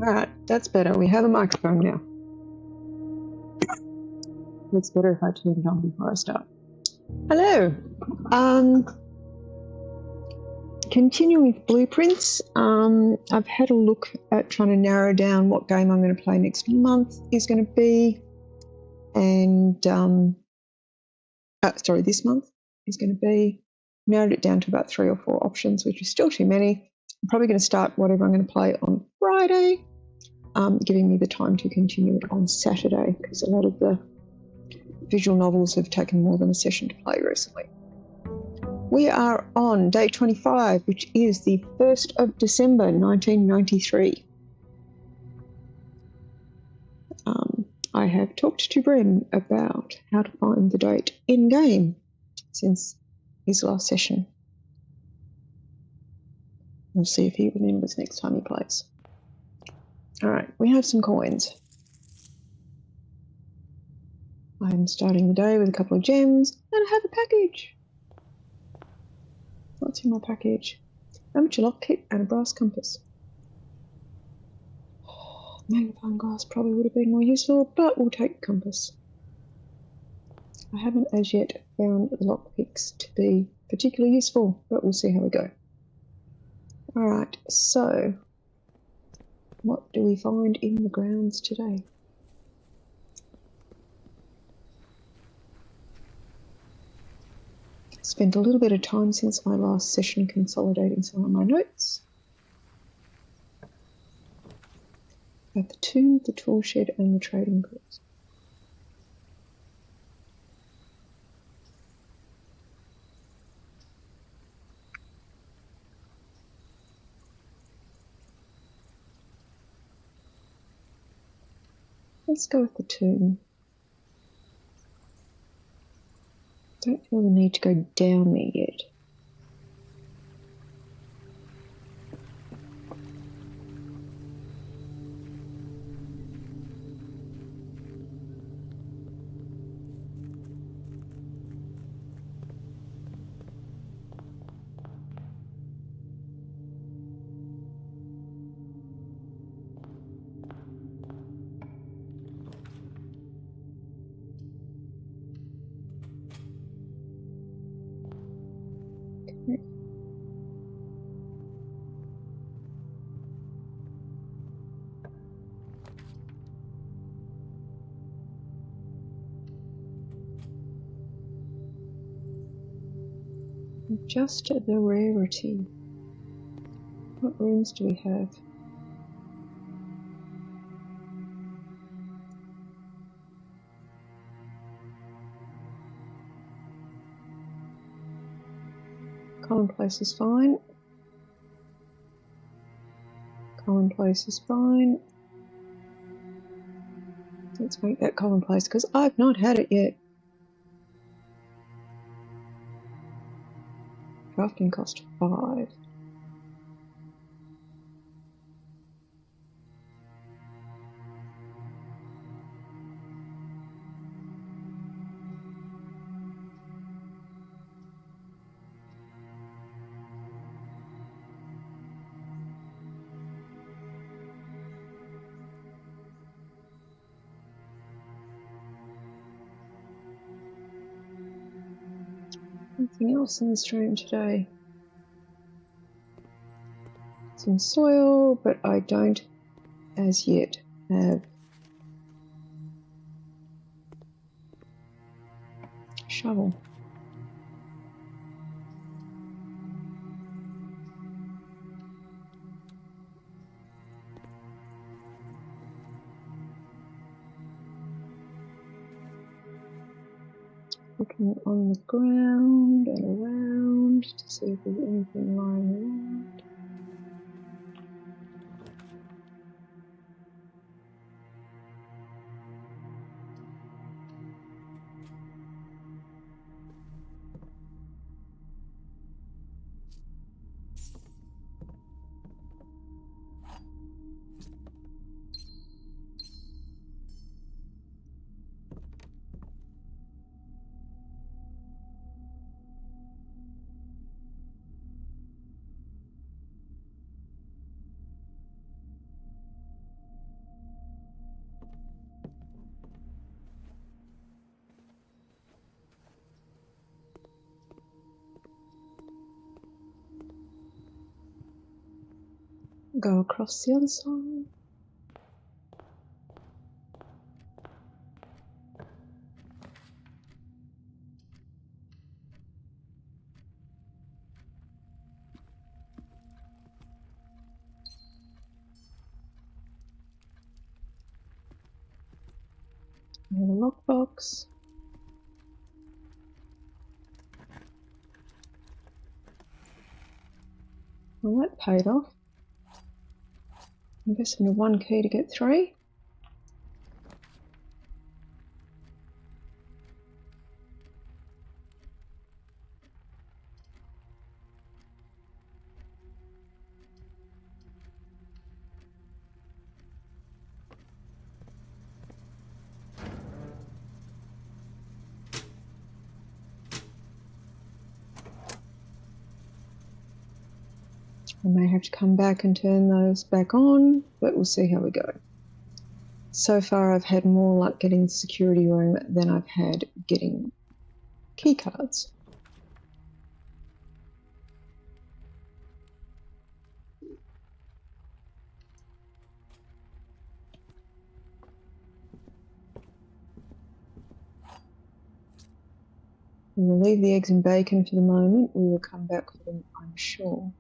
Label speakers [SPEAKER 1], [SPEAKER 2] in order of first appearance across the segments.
[SPEAKER 1] Alright, that's better. We have a microphone now. It's better if I turn it on before I start. Hello. Continuing with blueprints, I've had a look at trying to narrow down what game I'm going to play next month is going to be, and this month is going to be. Narrowed it down to about 3 or 4 options, which is still too many. I'm probably going to start whatever I'm going to play on Friday, giving me the time to continue it on Saturday, because a lot of the visual novels have taken more than a session to play recently. We are on day 25, which is the 1st of December 1993. I have talked to Bren about how to find the date in-game since his last session. We'll see if he remembers next time he plays. Alright, we have some coins. I'm starting the day with a couple of gems, and I have a package. What's in my package? Amateur lock kit and a brass compass. Magnifying glass probably would have been more useful, but we'll take compass. I haven't as yet found lockpicks to be particularly useful, but we'll see how we go. Alright, so what do we find in the grounds today? Spent a little bit of time since my last session consolidating some of my notes. At the tomb, the tool shed and the trading goods. Let's go with the tomb. Don't feel the need to go down there yet. Just the rarity. What rooms do we have? Commonplace is fine. Commonplace is fine. Let's make that commonplace because I've not had it yet. Crafting cost 5. Anything else in the stream today? Some soil, but I don't as yet have a shovel. Looking on the ground and around to see if there's anything lying around. Go across the other side. And a lockbox. Well, that paid off. Invest into 1 key to get 3. I may have to come back and turn those back on, but we'll see how we go. So far I've had more luck getting the security room than I've had getting key cards. We will leave the eggs and bacon for the moment. We will come back for them, I'm sure.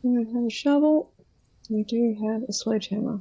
[SPEAKER 1] We don't have a shovel. We do have a sledgehammer.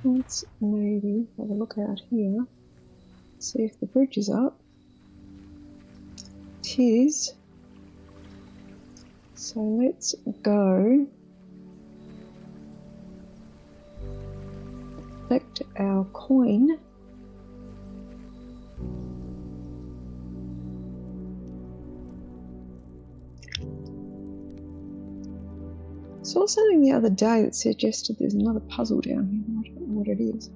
[SPEAKER 1] Let's maybe have a look out here, see if the bridge is up. It is. So let's go collect our coin. Saw something the other day that suggested there's another puzzle down here, but I don't know what it is.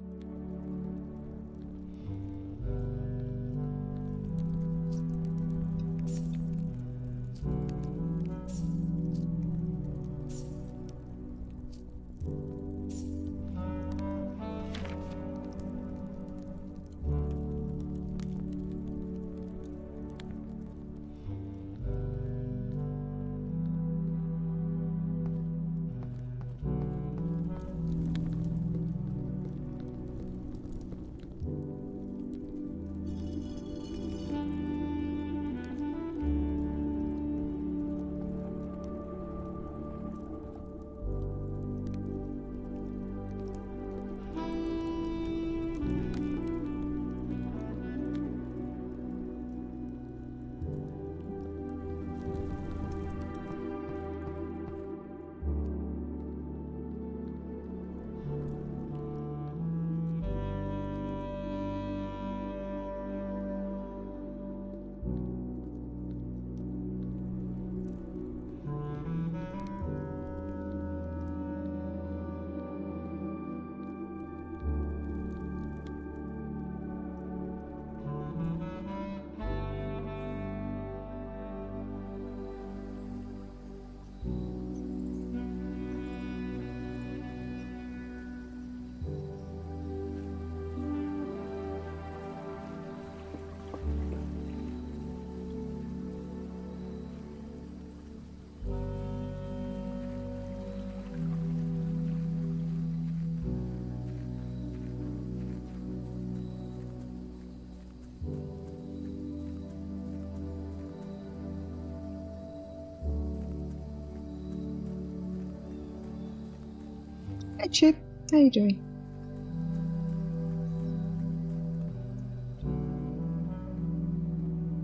[SPEAKER 1] Hey Chip, how you doing?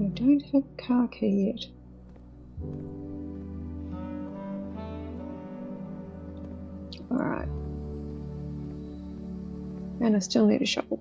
[SPEAKER 1] I don't have a car key yet. Alright. And I still need a shovel.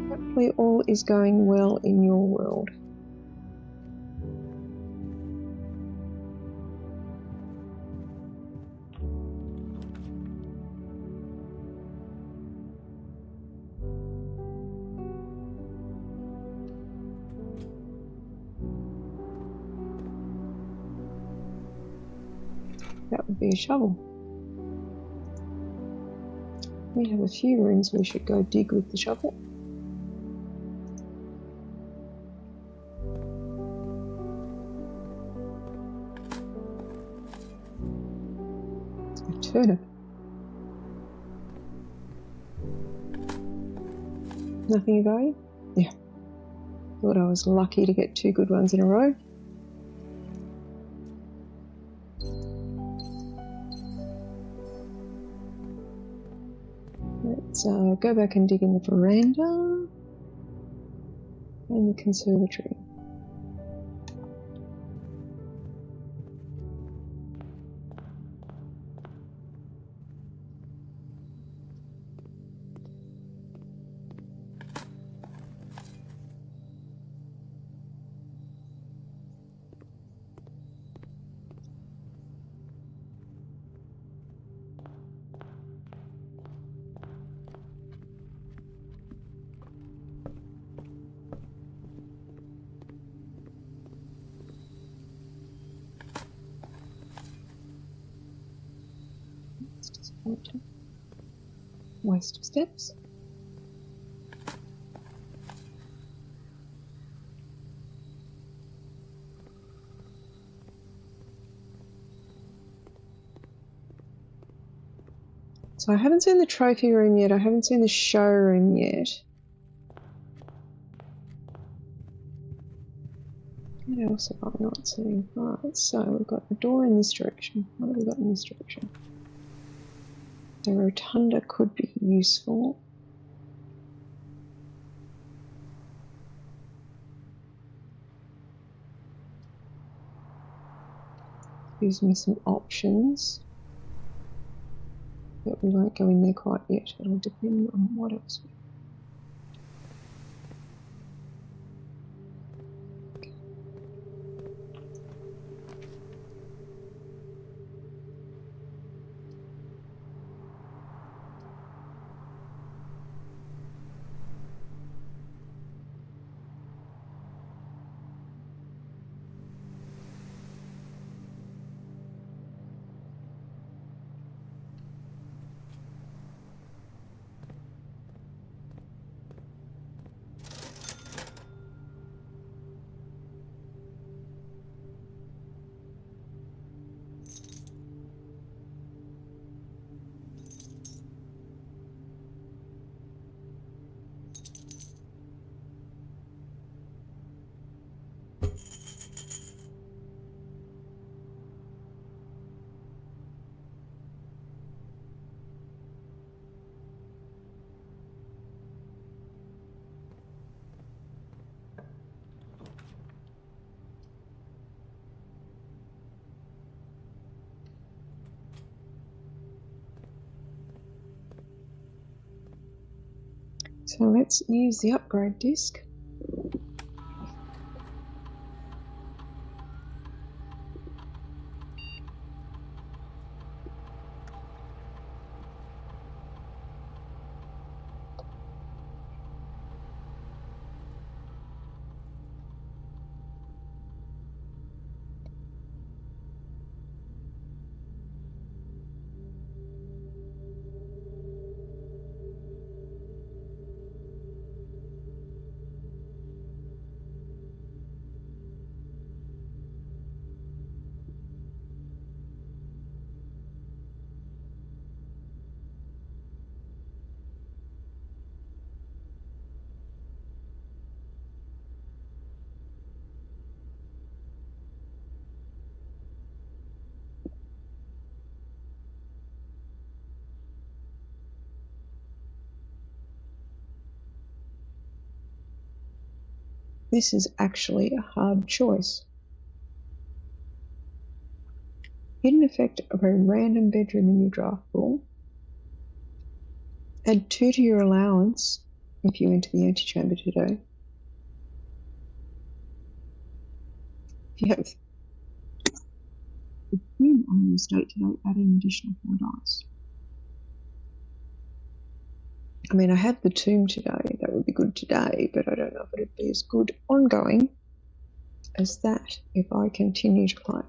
[SPEAKER 1] Hopefully all is going well in your world. That would be a shovel. We have a few rooms we should go dig with the shovel. A turnip. Nothing of value? Yeah. Thought I was lucky to get 2 good ones in a row. Let's go back and dig in the veranda and the conservatory. Waste of steps. So I haven't seen the trophy room yet. I haven't seen the showroom yet. What else have I not seen? Right, so we've got a door in this direction. What have we got in this direction? The rotunda could be useful. Gives me some options. But we won't go in there quite yet. It'll depend on what else. So let's use the upgrade disc. This is actually a hard choice. Hidden effect of a random bedroom in your draft pool. Add 2 to your allowance if you enter the antechamber today. If you have the tomb on your estate today, add an additional 4 dice. I mean, I have the tomb today. That would be good today, but I don't know if it would be as good ongoing as that if I continue to play.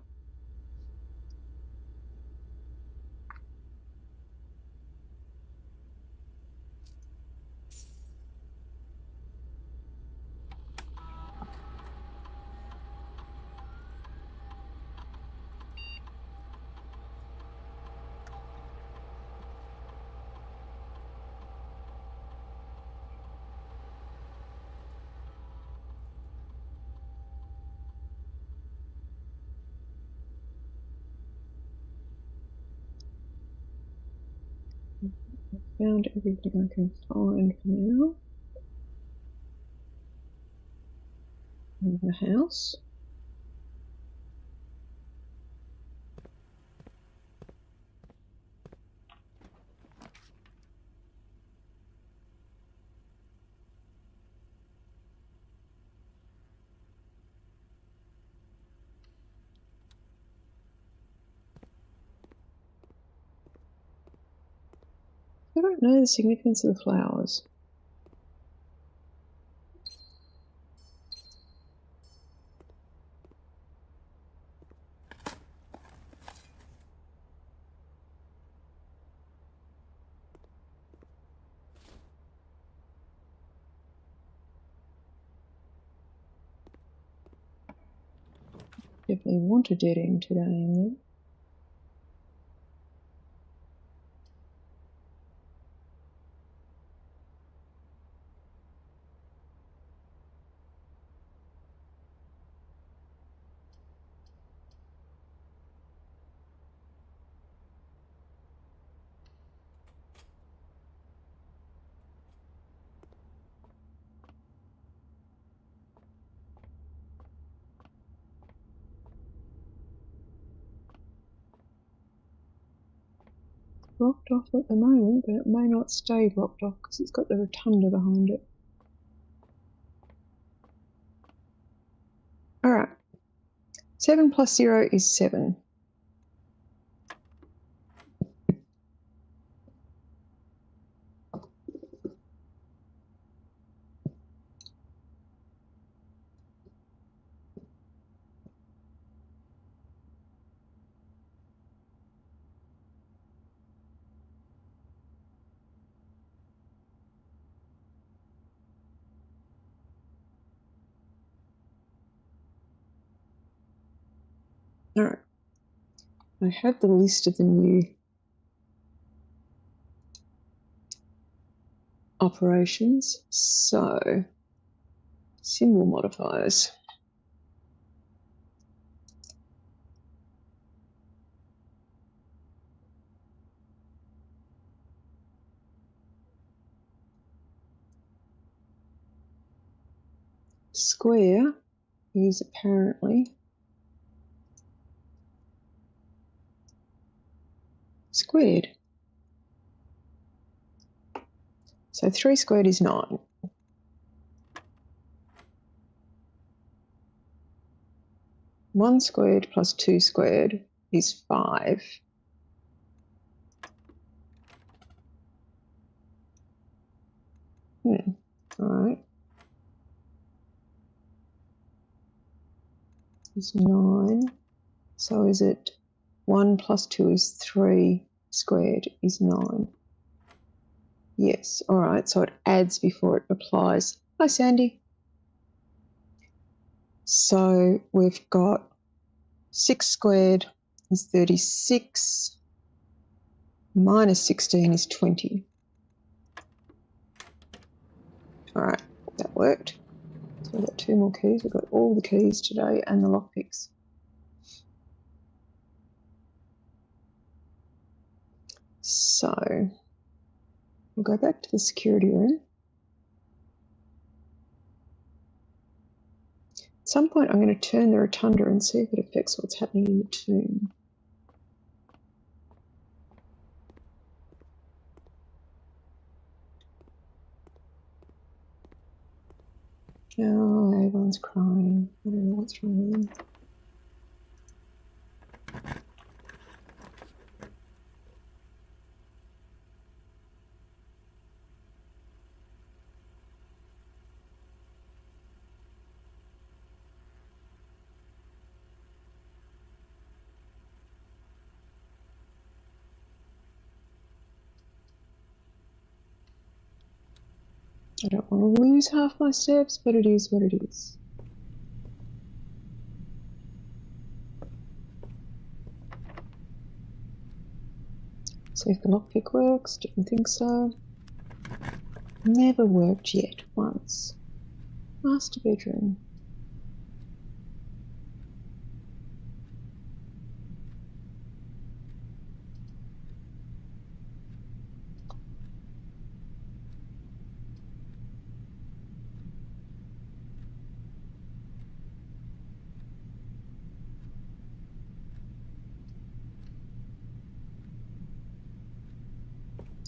[SPEAKER 1] Found everything I can find for now in the house. I don't know the significance of the flowers. Definitely want a dead end today in there. Blocked off at the moment, but it may not stay blocked off because it's got the rotunda behind it. Alright. 7 plus 0 is 7. Alright. I have the list of the new operations. So, symbol modifiers. Square is apparently squared. So 3 squared is 9. 1 squared plus 2 squared is 5. Alright. Is 9. So is it 1 plus 2 is 3 squared is 9. Yes, alright, so it adds before it applies. Hi Sandy. So we've got 6 squared is 36, minus 16 is 20. Alright, that worked. So we've got 2 more keys. We've got all the keys today and the lockpicks. So we'll go back to the security room. some point I'm going to turn the rotunda and see if it affects what's happening in the tomb. Oh, Avon's crying. I don't know what's wrong with him. I don't want to lose half my steps, but it is what it is. See if the lockpick works. Didn't think so. Never worked yet once. Master bedroom.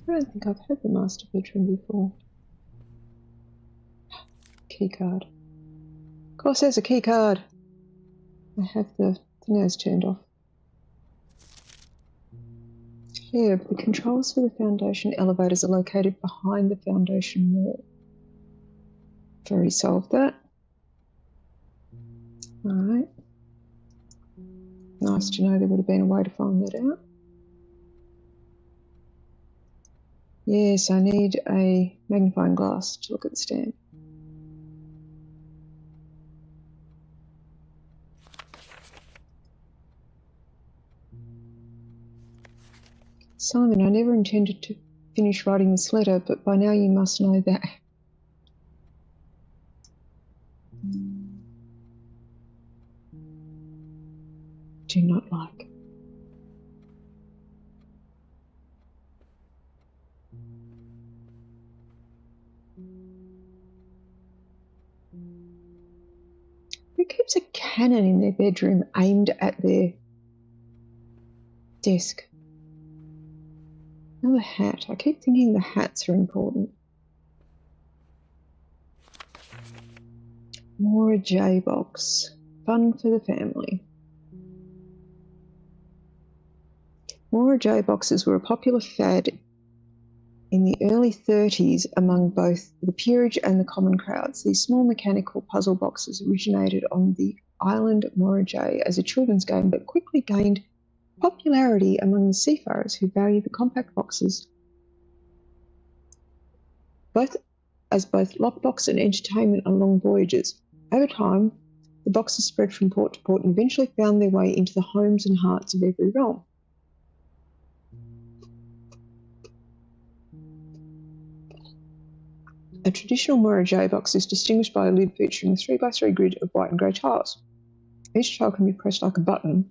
[SPEAKER 1] I don't think I've had the master bedroom before. Key card. Of course there's a key card. I have the nose turned off. Here, the controls for the foundation elevators are located behind the foundation wall. I've already solved that. Alright. Nice to know there would have been a way to find that out. Yes, I need a magnifying glass to look at the stamp. Simon, I never intended to finish writing this letter, but by now you must know that. Do not like. Who keeps a cannon in their bedroom aimed at their desk? Another hat. I keep thinking the hats are important. More a J box. Fun for the family. More J boxes were a popular fad in the early 30s among both the peerage and the common crowds. These small mechanical puzzle boxes originated on the island Morajay as a children's game, but quickly gained popularity among the seafarers who value the compact boxes both lockbox and entertainment on long voyages. Over time, the boxes spread from port to port and eventually found their way into the homes and hearts of every realm. A traditional Morajay box is distinguished by a lid featuring a 3x3 grid of white and grey tiles. Each tile can be pressed like a button,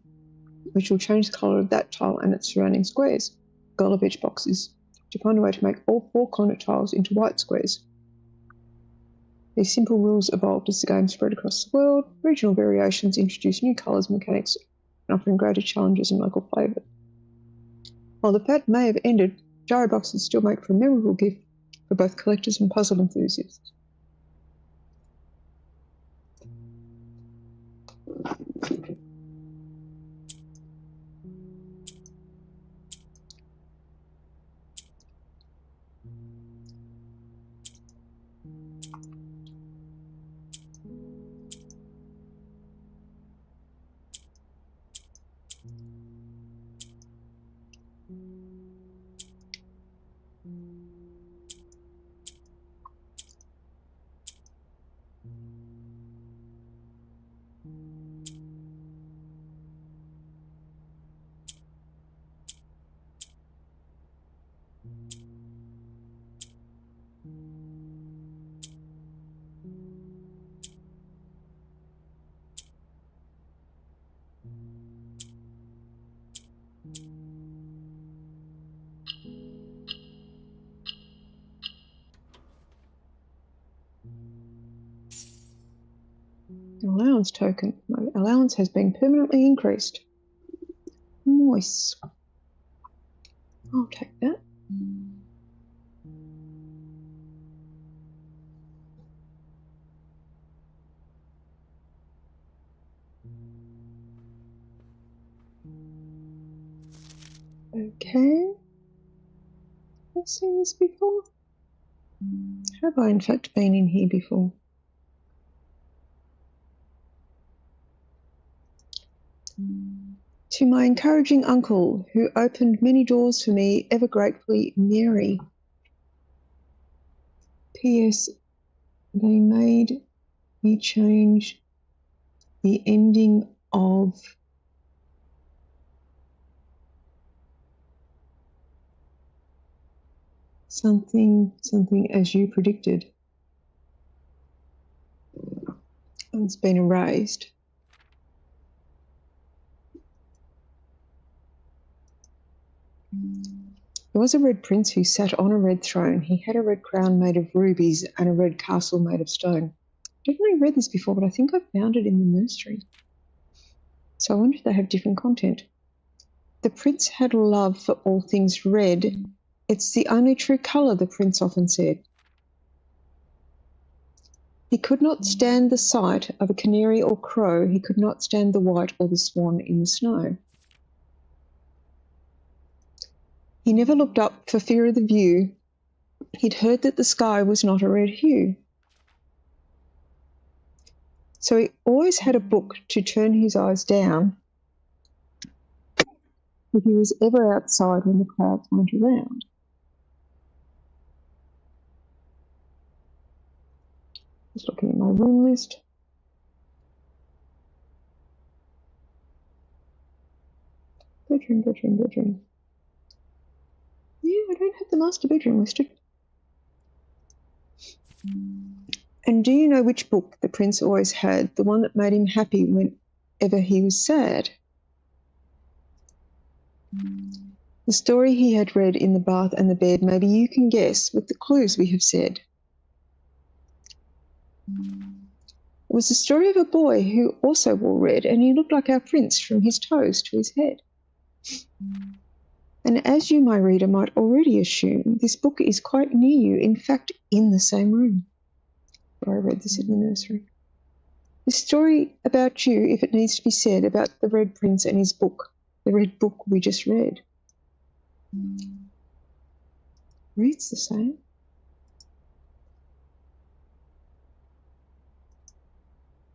[SPEAKER 1] which will change the colour of that tile and its surrounding squares. The goal of each box is to find a way to make all 4 corner tiles into white squares. These simple rules evolved as the game spread across the world. Regional variations introduced new colours and mechanics, and offering greater challenges and local flavour. While the fad may have ended, gyro boxes still make for a memorable gift for both collectors and puzzle enthusiasts. Allowance token. My allowance has been permanently increased. Nice. I'll take that. Okay. I've seen this before. Have I in fact been in here before? To my encouraging uncle, who opened many doors for me, ever gratefully, Mary. P.S. They made me change the ending of something as you predicted. It's been erased. There was a red prince who sat on a red throne. He had a red crown made of rubies and a red castle made of stone. I definitely read this before, but I think I found it in the nursery. So I wonder if they have different content. The prince had a love for all things red. It's the only true colour, the prince often said. He could not stand the sight of a canary or crow. He could not stand the white or the swan in the snow. He never looked up for fear of the view. He'd heard that the sky was not a red hue. So he always had a book to turn his eyes down if he was ever outside when the clouds went around. Just looking at my room list. Bedroom. Yeah, I don't have the master bedroom listed. And do you know which book the prince always had? The one that made him happy whenever he was sad. The story he had read in the bath and the bed, maybe you can guess with the clues we have said. It was the story of a boy who also wore red, and he looked like our prince from his toes to his head. And as you, my reader, might already assume, this book is quite near you, in fact, in the same room. I read this in the nursery. The story about you, if it needs to be said, about the Red Prince and his book, the red book we just read. Reads the same.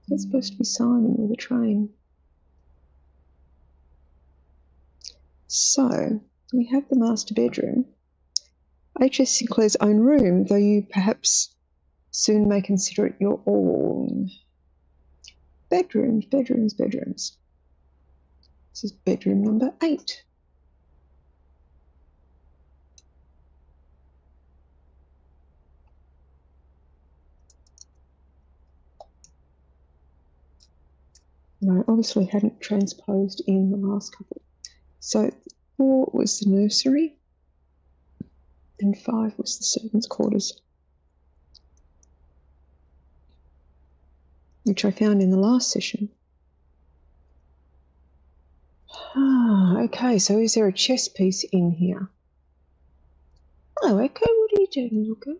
[SPEAKER 1] It's supposed to be Simon with a train. So, we have the master bedroom. H.S. Sinclair's own room, though you perhaps soon may consider it your own. Bedrooms. This is bedroom number 8. And I obviously hadn't transposed in the last couple. So 4 was the nursery and 5 was the servants' quarters, which I found in the last session. Okay, so is there a chess piece in here? Oh, okay, what are you doing, little girl?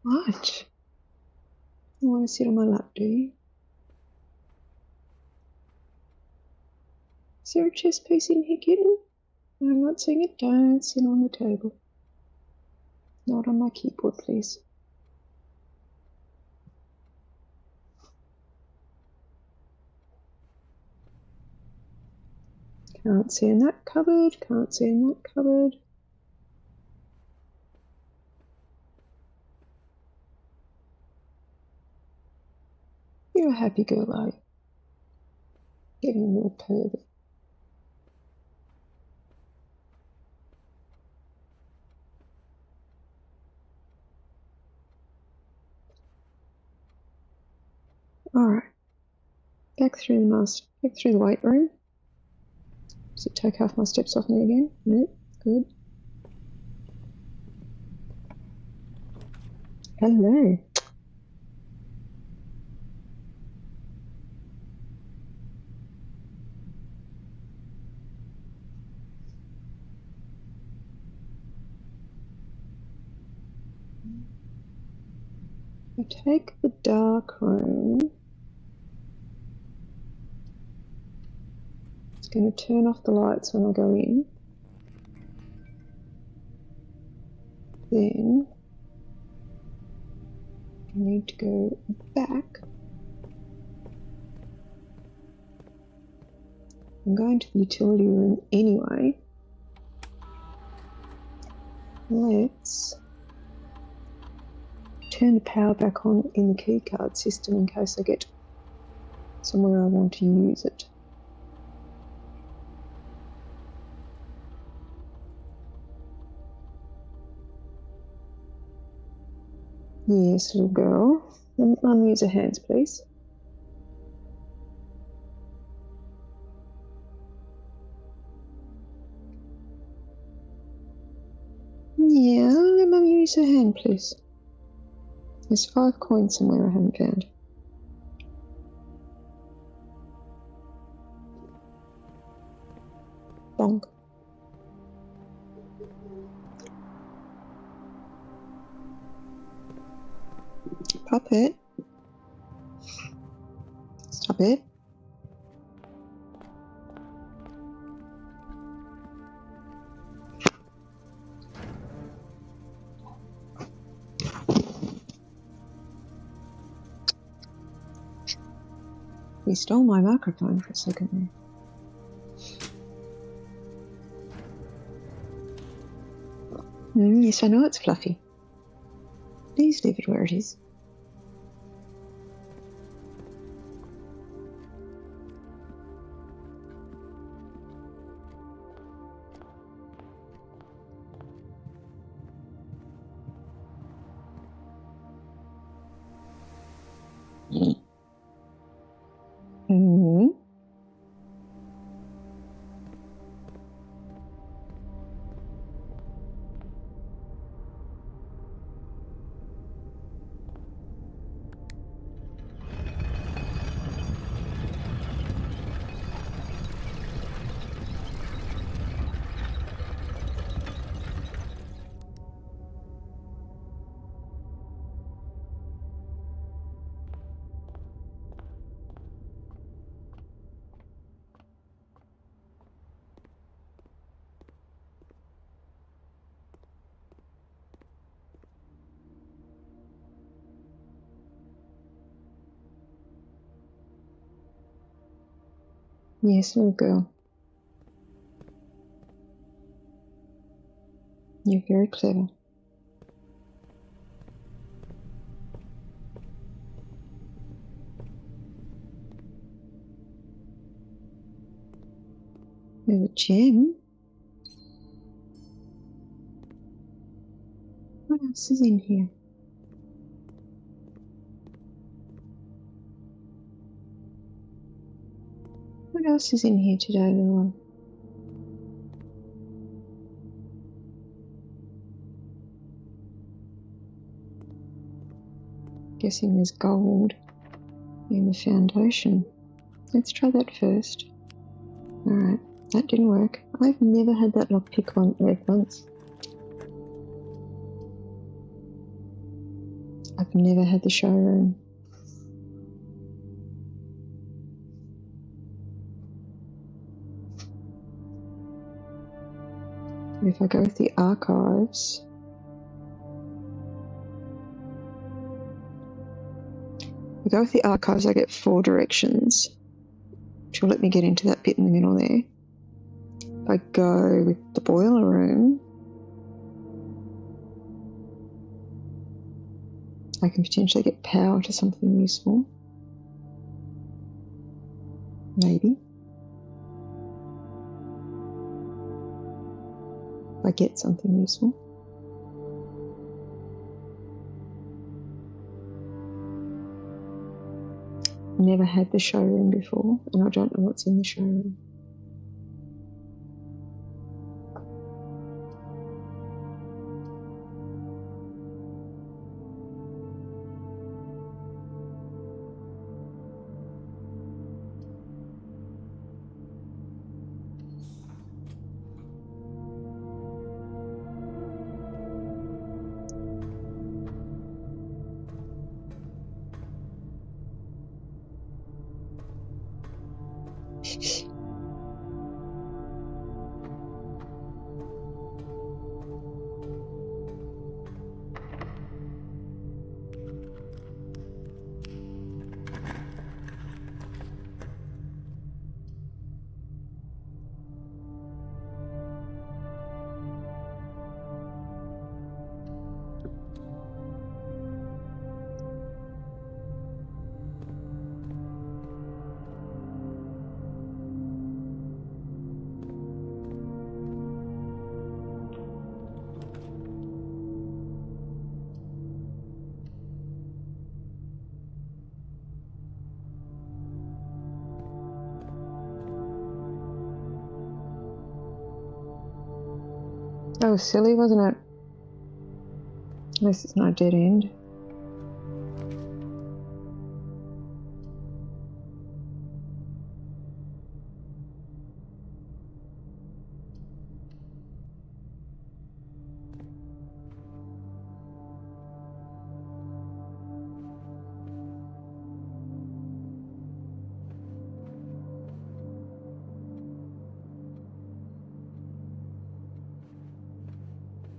[SPEAKER 1] Right. You want to sit on my lap, do you? Is there a chess piece in here, kitten? I'm not seeing it. Don't sit on the table. Not on my keyboard, please. Can't see in that cupboard. Can't see in that cupboard. You're a happy girl, are you? Getting a little pervy. Alright. Back through the weight room. Does it take half my steps off me again? No, good. Hello. I take the dark room. It's going to turn off the lights when I go in. Then I need to go back. I'm going to the utility room anyway. Let's turn the power back on in the keycard system in case I get somewhere I want to use it. Yes, little girl. Unuse your hands, please. Yeah, let Mum use her hand, please. There's 5 coins somewhere I haven't found. Bonk. Puppet. Stop it. He stole my microphone for a second there. Yes, I know it's fluffy. Please leave it where it is. Mm-hmm. Yes, little girl. You're very clever. We have a gem. What else is in here? What else is in here today, little one? Guessing there's gold in the foundation. Let's try that first. Alright, that didn't work. I've never had that lockpick on Earth once. I've never had the showroom. If I go with the archives, I get 4 directions, which will let me get into that bit in the middle there. If I go with the boiler room, I can potentially get power to something useful. Maybe. If I get something useful. Never had the showroom before, and I don't know what's in the showroom. That was silly, wasn't it? At least it's not a dead end.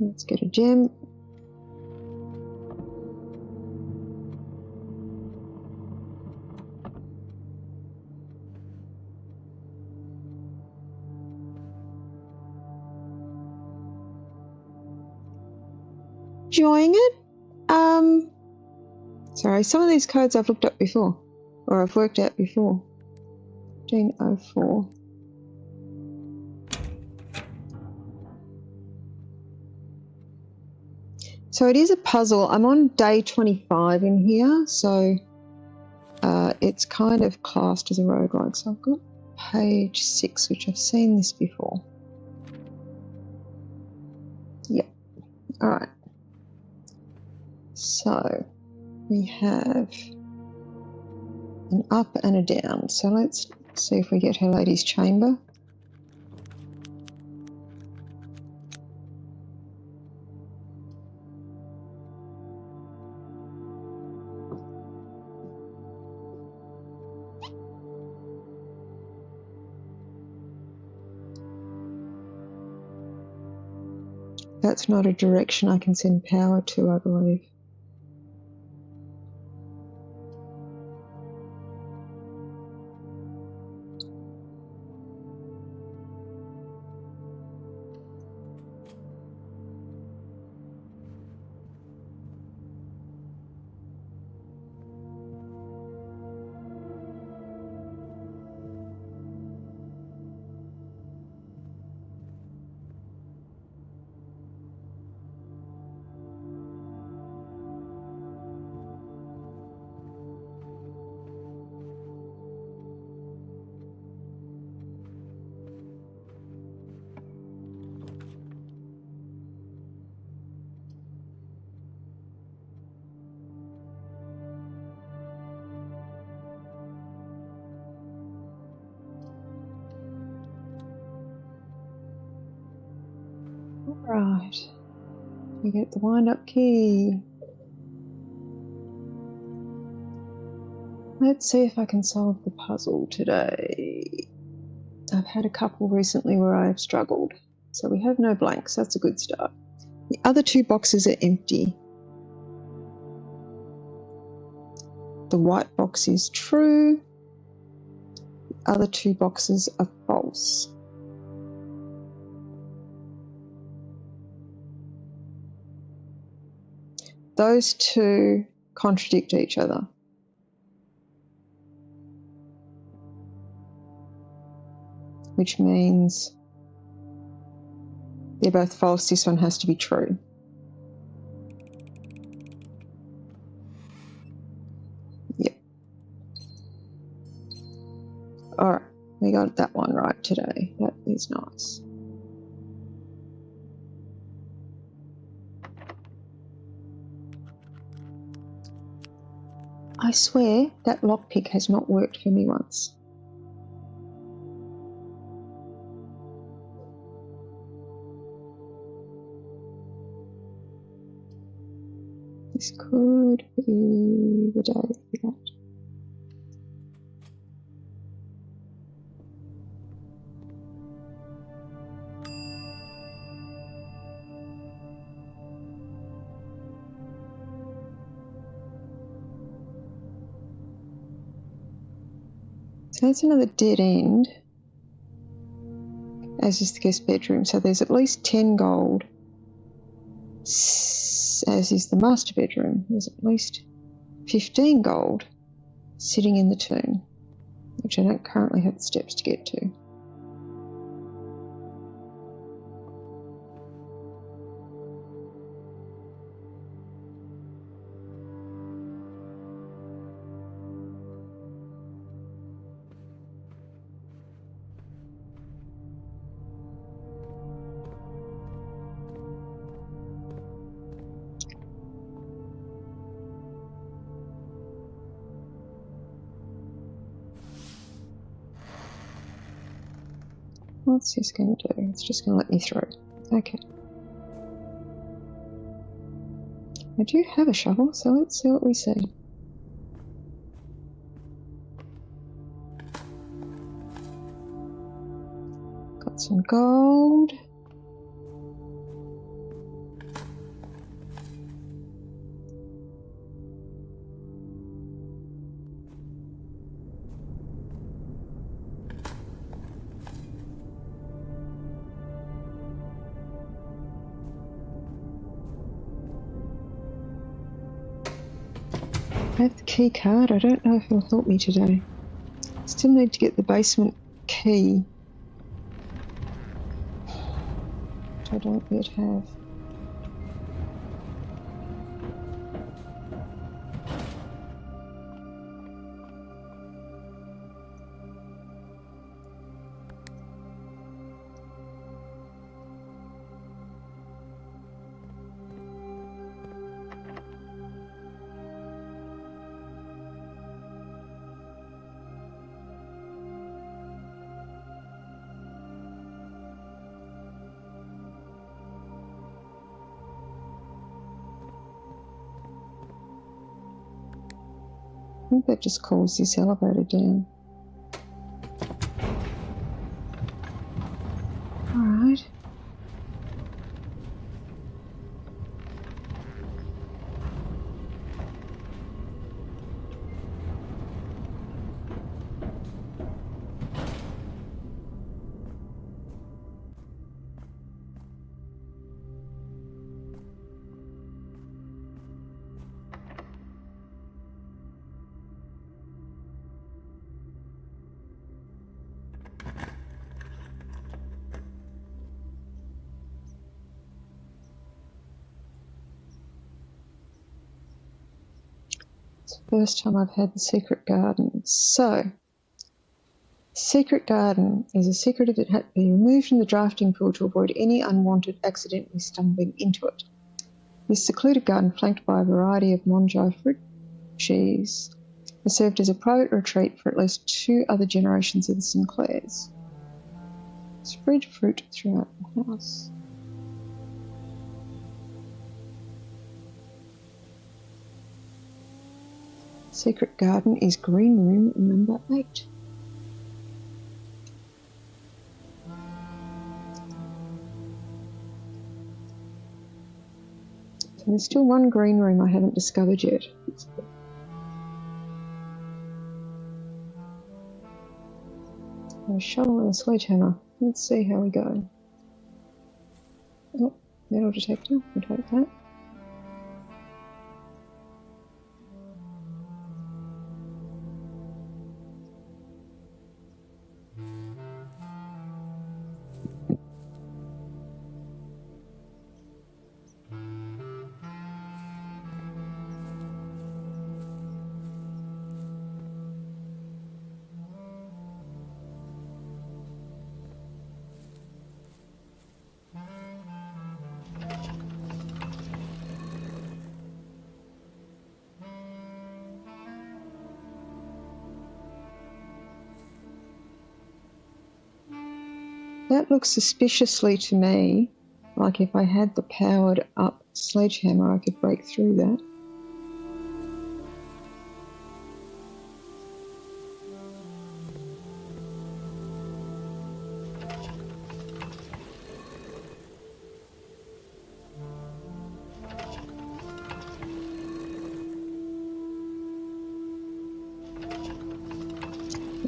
[SPEAKER 1] Let's get a gem. Enjoying it? Sorry, some of these codes I've looked up before, or I've worked out before. 1504. So it is a puzzle. I'm on day 25 in here, so it's kind of classed as a roguelike. So I've got page 6, which I've seen this before. Yep. All right. So we have an up and a down. So let's see if we get her lady's chamber. That's not a direction I can send power to, I believe. Right, we get the wind-up key. Let's see if I can solve the puzzle today. I've had a couple recently where I've struggled. So we have no blanks, that's a good start. The other 2 boxes are empty. The white box is true. The other 2 boxes are false. Those 2 contradict each other. Which means they're both false. This one has to be true. Yep. All right, we got that one right today. That is nice. I swear that lockpick has not worked for me once. This could be the day for that. So that's another dead end, as is the guest bedroom. So there's at least 10 gold, as is the master bedroom. There's at least 15 gold sitting in the tomb, which I don't currently have the steps to get to. What's this going to do? It's just going to let me through. Okay. I do have a shovel, so let's see what we see. Got some gold. I have the key card. I don't know if it'll help me today. Still need to get the basement key, which I don't yet have. I think that just calls this elevator down. Alright. First time I've had the secret garden. So, secret garden is a secret that had to be removed from the drafting pool to avoid any unwanted accidentally stumbling into it. This secluded garden, flanked by a variety of non-dry fruit trees, has served as a private retreat for at least 2 other generations of the Sinclairs. Spread fruit throughout the house. Secret garden is green room number 8. So there's still one green room I haven't discovered yet. A shovel and a sledgehammer. Let's see how we go. Oh, metal detector. We'll take that. That looks suspiciously to me like if I had the powered up sledgehammer I could break through that.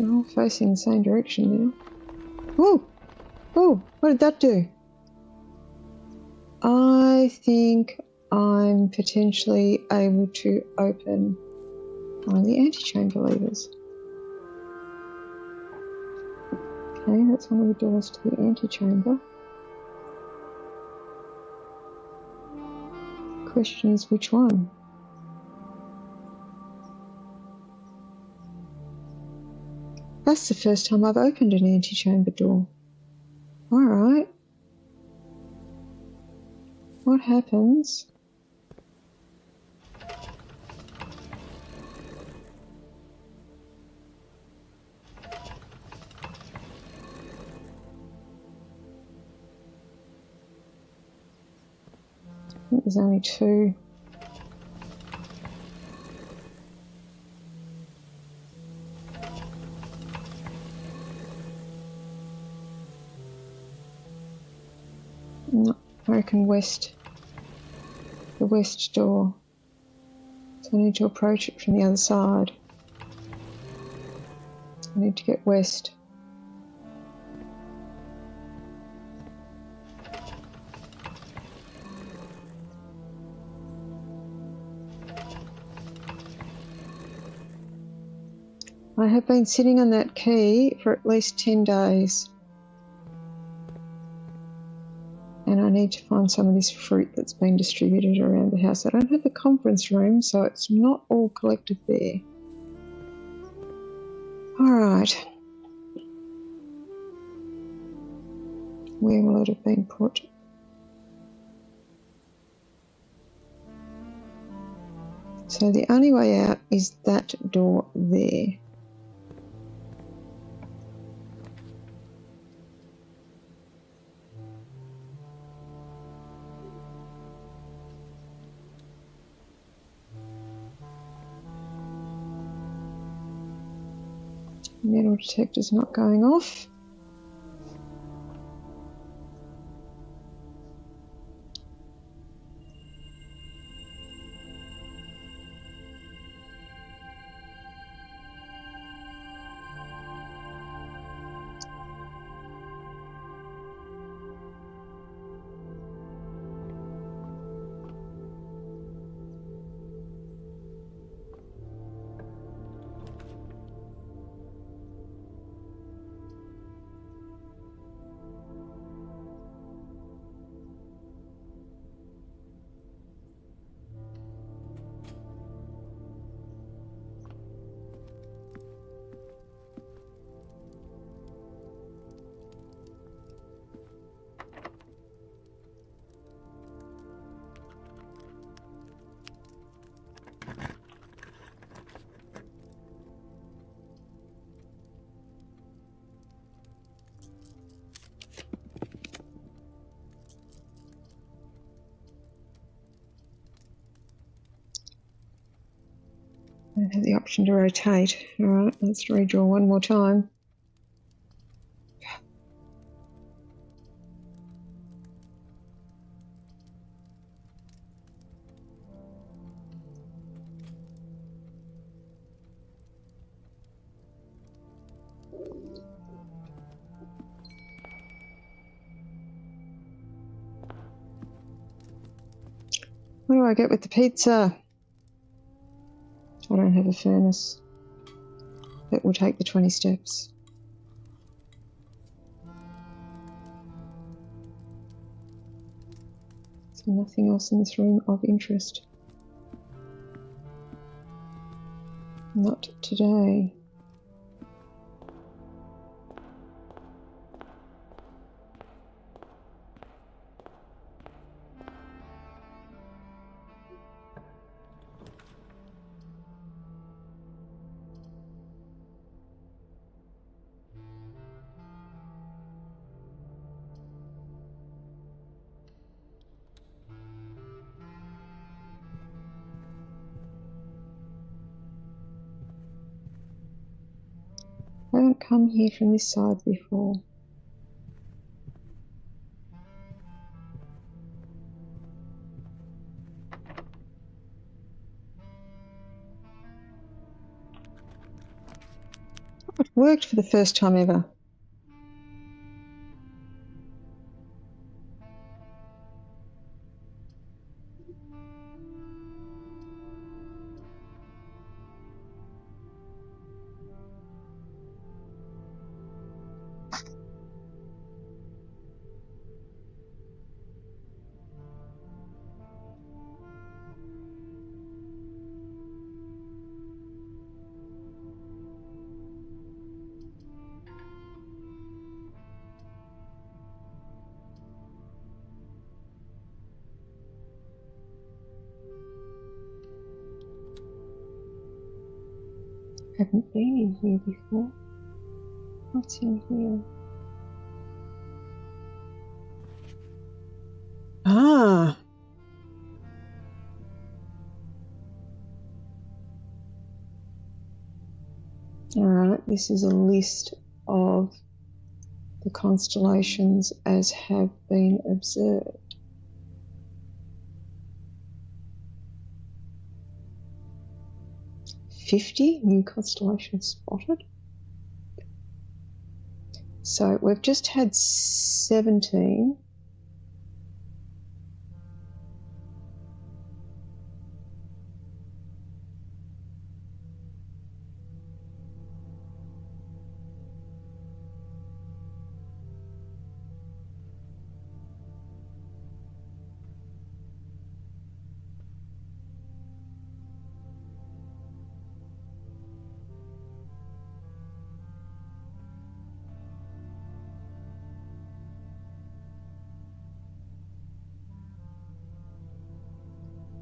[SPEAKER 1] They're all facing the same direction now. Oh! Oh! What did that do? I think I'm potentially able to open one of the antechamber levers. Okay, that's one of the doors to the antechamber. Question is which one? That's the first time I've opened an antechamber door. Alright. What happens? I think there's only two. No, I reckon west. The west door. So I need to approach it from the other side. I need to get west. I have been sitting on that key for at least 10 days. And I need to find some of this fruit that's been distributed around the house. I don't have the conference room, so it's not all collected there. Alright. Where will it have been put? So the only way out is that door there. Metal detector's not going off. I don't have the option to rotate. Alright, let's redraw one more time. What do I get with the pizza? I don't have a furnace. That will take the 20 steps. So nothing else in this room of interest. Not today. I haven't come here from this side before. It worked for the first time ever. I haven't been in here before. What's in here? Ah. Alright, this is a list of the constellations as have been observed. 50 new constellations spotted. So we've just had 17.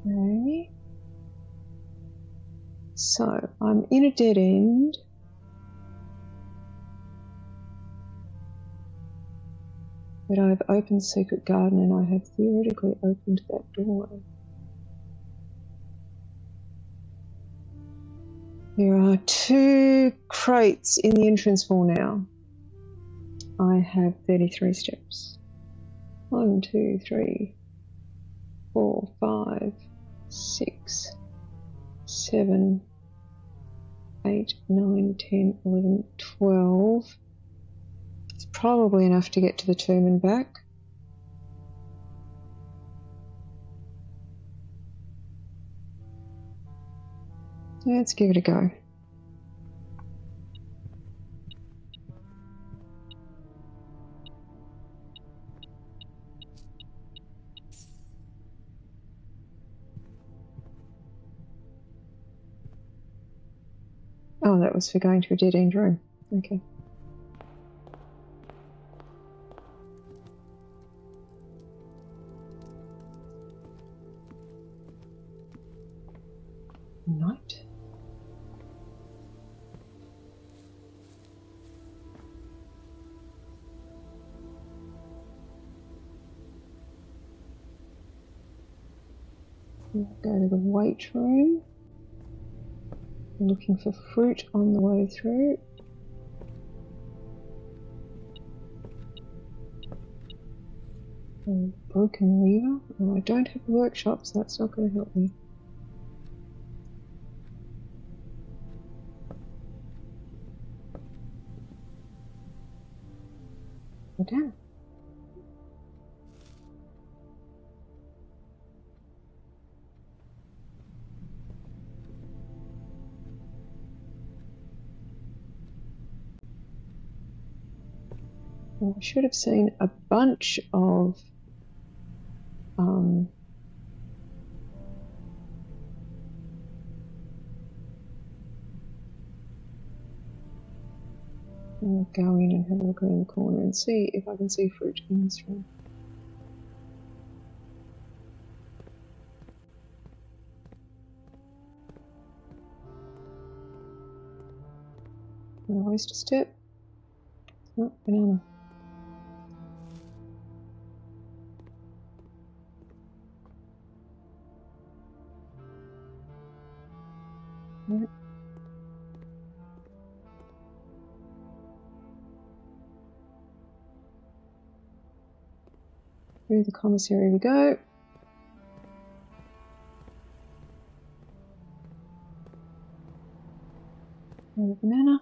[SPEAKER 1] Okay. So I'm in a dead end. But I've opened Secret Garden and I have theoretically opened that doorway. There are 2 crates in the entrance hall now. I have 33 steps. 1, 2, 3, 4, 5, 6, 7, 8, 9, 10, 11, 12. It's probably enough to get to the tomb and back. Let's give it a go. Oh, that was for going to a dead end room. Okay. Night. We'll go to the weight room. We're looking for fruit on the way through. A broken lever. Oh, I don't have a workshop, so that's not going to help me. Oh, damn. Well, I should have seen a bunch of I'll go in and have a look around the corner and see if I can see fruit in this room. Gonna waste a step. Oh, banana. Right. Through the commissary we go. Another banana.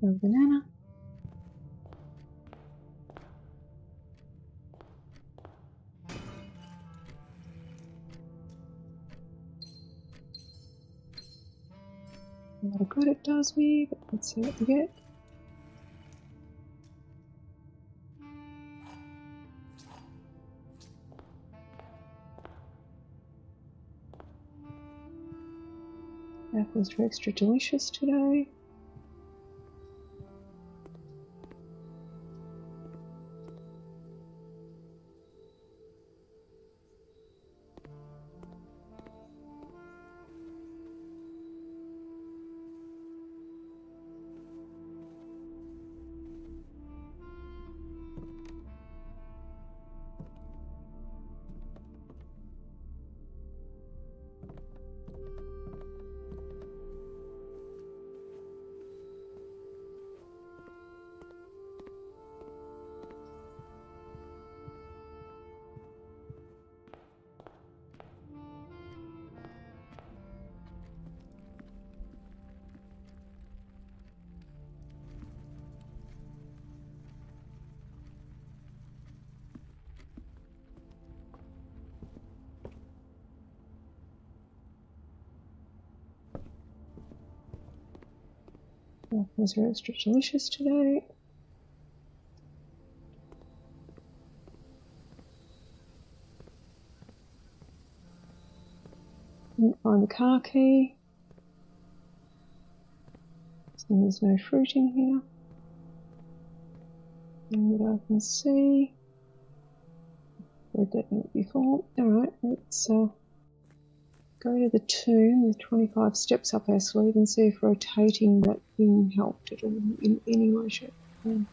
[SPEAKER 1] A banana. Not a good it does me, but let's see what we get. Apples are extra delicious today. Apples are extra delicious today. Didn't find the car key. So there's no fruit in here. And that I can see. Read that note before. Alright, let's go to the tomb with 25 steps up our sleeve and see if rotating that thing helped at all in any way, shape, or form.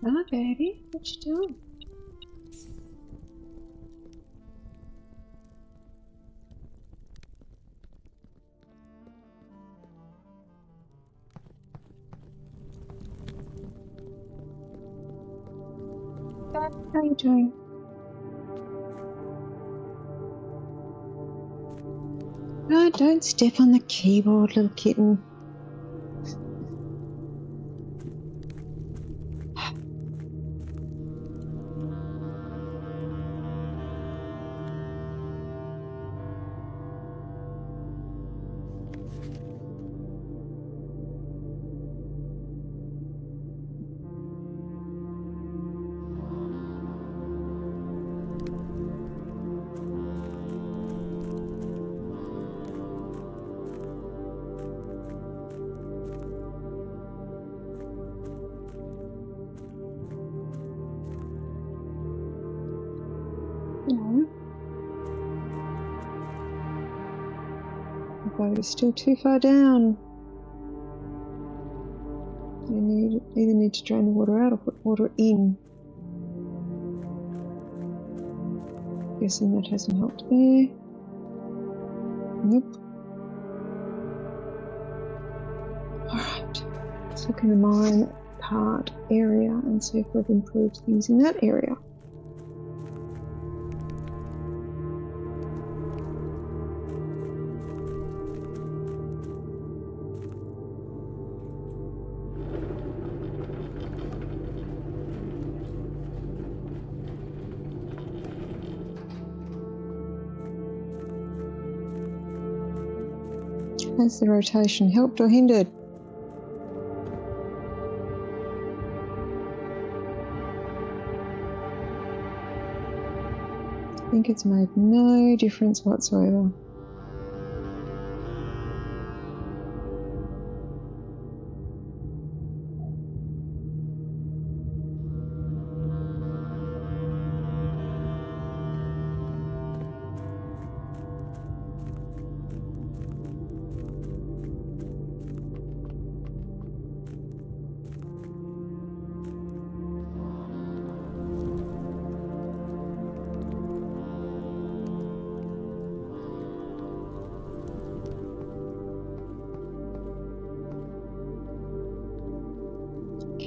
[SPEAKER 1] Ah, baby, what you doing? How are you doing? Ah, don't step on the keyboard, little kitten. No. The boat is still too far down. You either need to drain the water out or put water in. Guessing that hasn't helped there. Nope. Alright, let's look in the mine part area and see if we've improved things in that area. Has the rotation helped or hindered? I think it's made no difference whatsoever.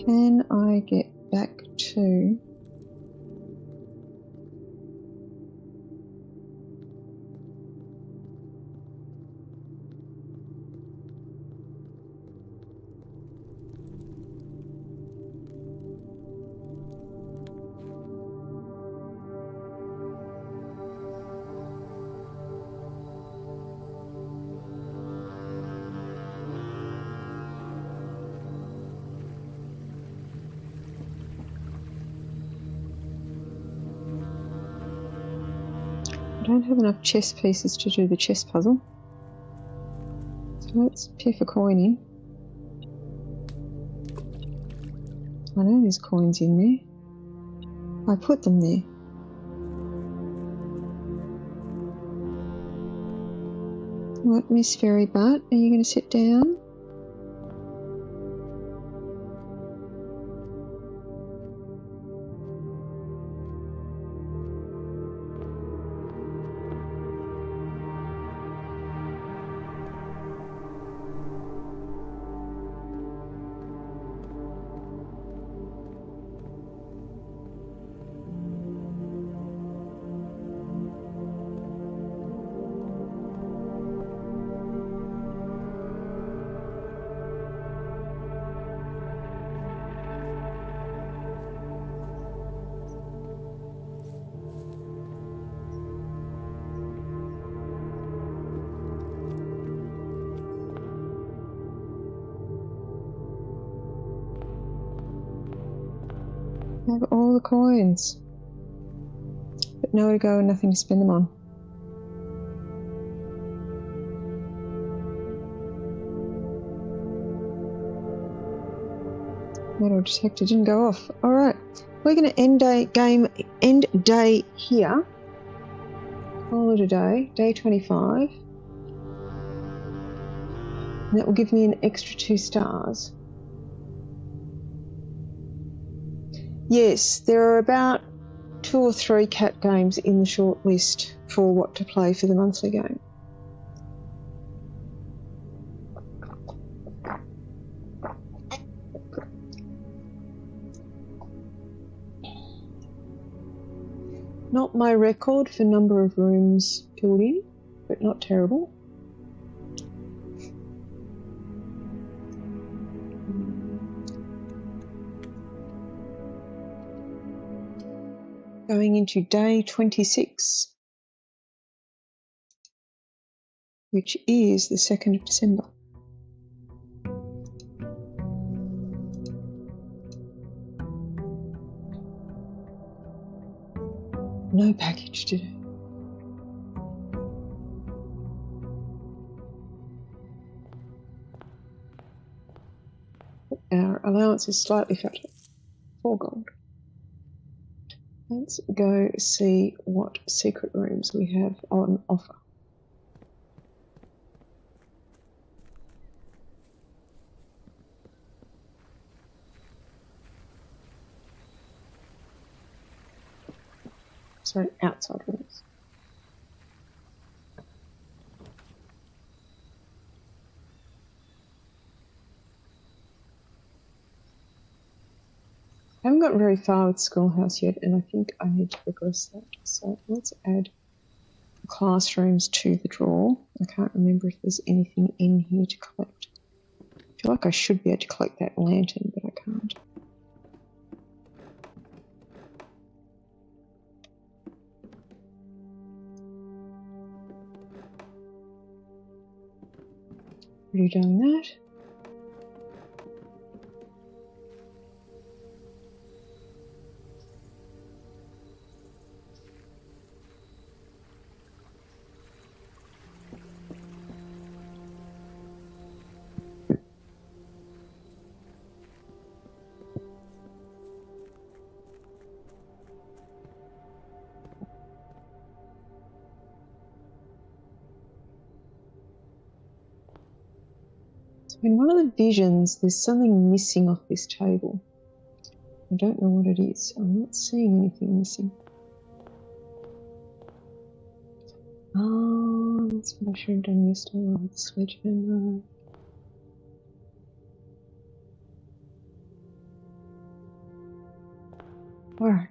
[SPEAKER 1] Can I get back to... I don't have enough chess pieces to do the chess puzzle. So let's piff a coin in. I know there's coins in there. I put them there. What, Miss Fairy Butt, are you going to sit down? I have all the coins, but nowhere to go and nothing to spend them on. Metal detector didn't go off. All right, we're going to end day here. Call it a day, day 25. And that will give me an extra 2 stars. Yes, there are about 2 or 3 cat games in the short list for what to play for the monthly game. Not my record for number of rooms filled in, but not terrible. Going into day 26, which is the 2nd of December. No package today. Our allowance is slightly fatter. 4 gold. Let's go see what secret rooms we have on offer. So outside rooms. I haven't got very far with Schoolhouse yet, and I think I need to progress that. So let's add classrooms to the drawer. I can't remember if there's anything in here to collect. I feel like I should be able to collect that lantern, but I can't. Already done that. In one of the visions, there's something missing off this table. I don't know what it is. I'm not seeing anything missing. Oh, that's what I should have done yesterday with the sledgehammer. All right.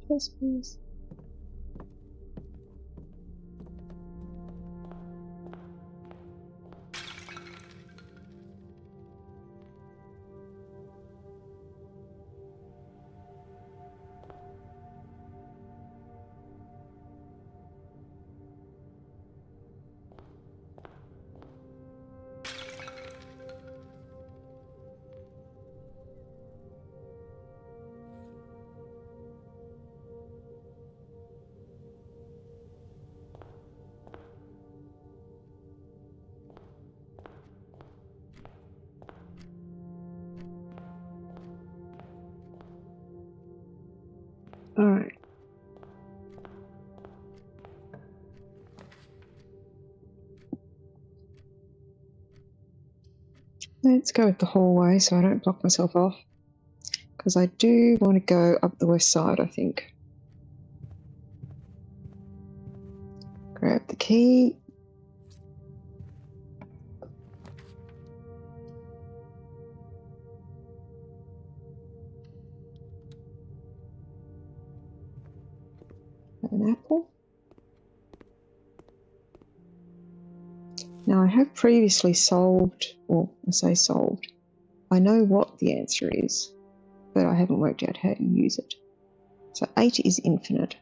[SPEAKER 1] Yes, please. All right. Let's go with the hallway so I don't block myself off, because I do want to go up the west side, I think. Grab the key. Have an apple. Now I have previously solved, or I say solved, I know what the answer is, but I haven't worked out how to use it. So 8 is infinite.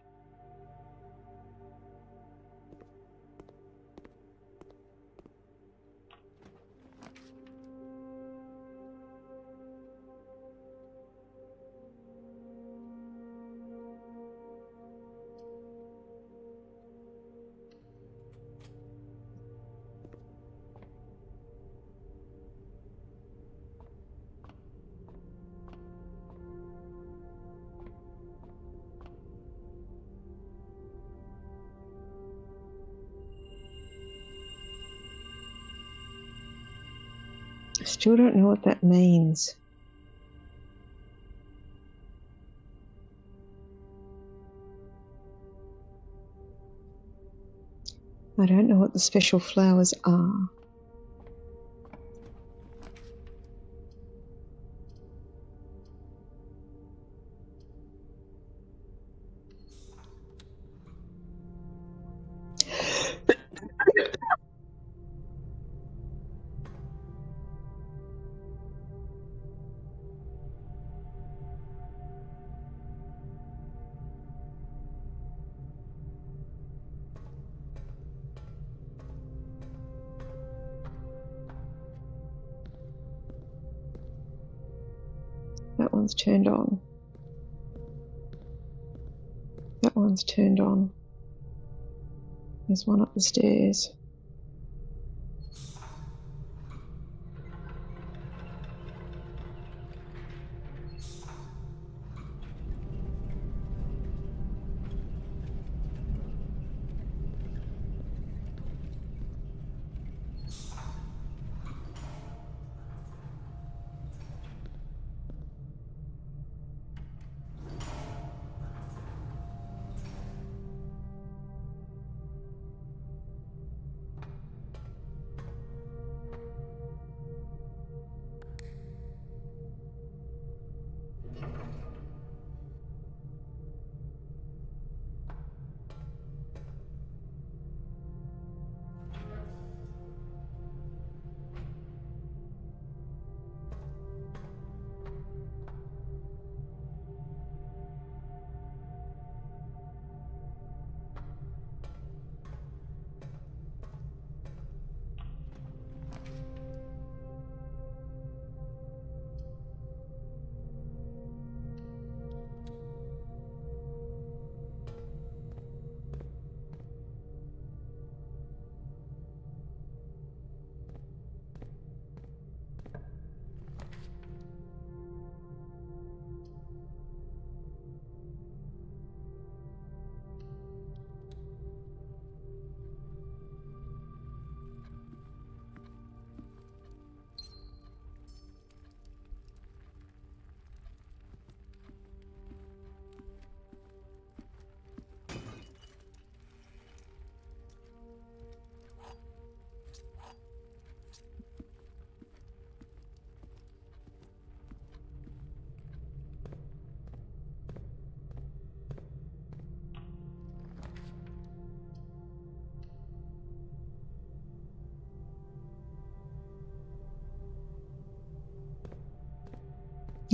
[SPEAKER 1] I still don't know what that means. I don't know what the special flowers are. That one's turned on. That one's turned on. There's one up the stairs.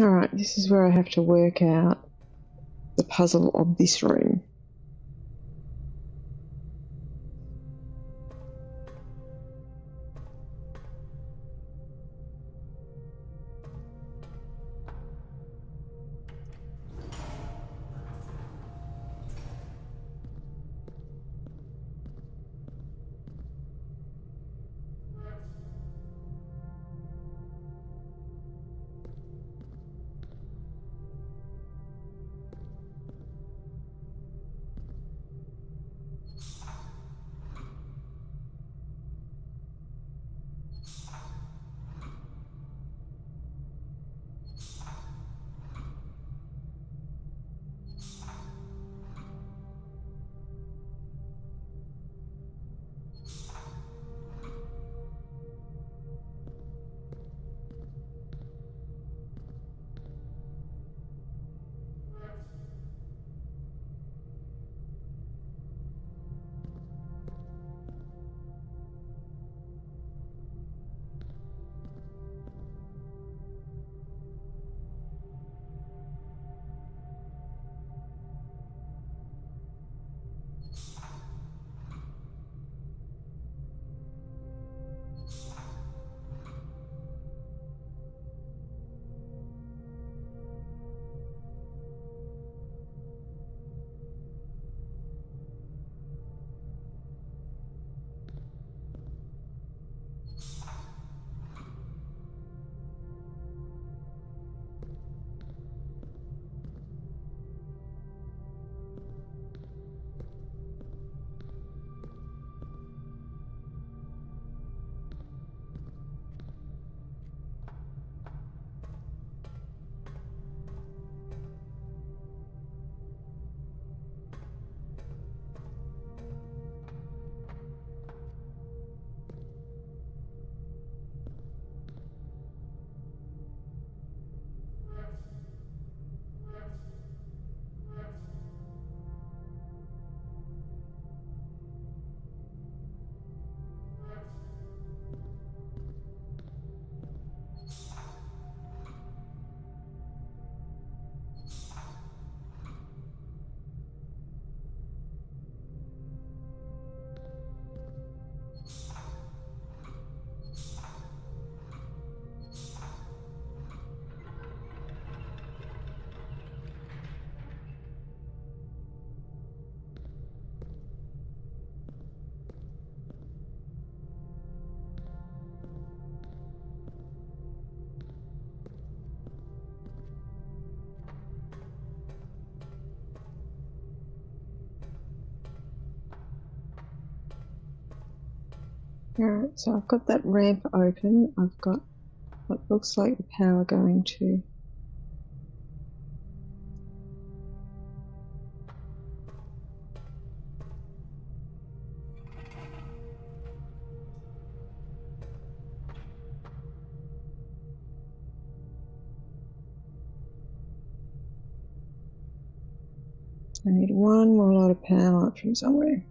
[SPEAKER 1] Alright, this is where I have to work out the puzzle of this room. Alright, so I've got that ramp open. I've got what looks like the power going to I need one more lot of power from somewhere.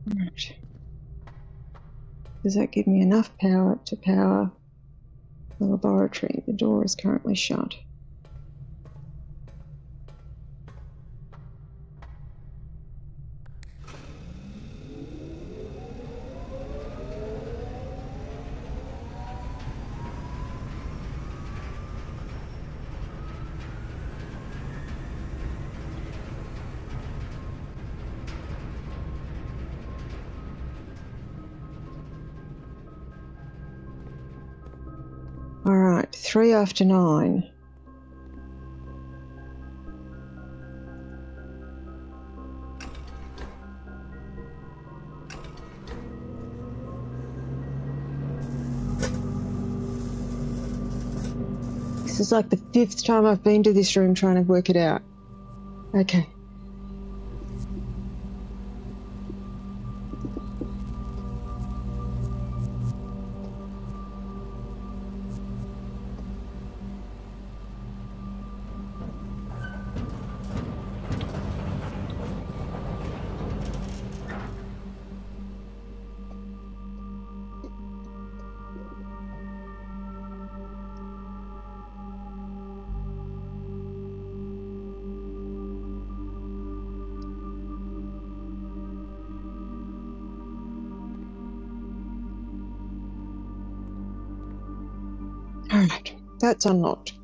[SPEAKER 1] Right. Does that give me enough power to power the laboratory? The door is currently shut. Alright, 3 after 9. This is like the 5th time I've been to this room trying to work it out. Okay. Alright, that's unlocked.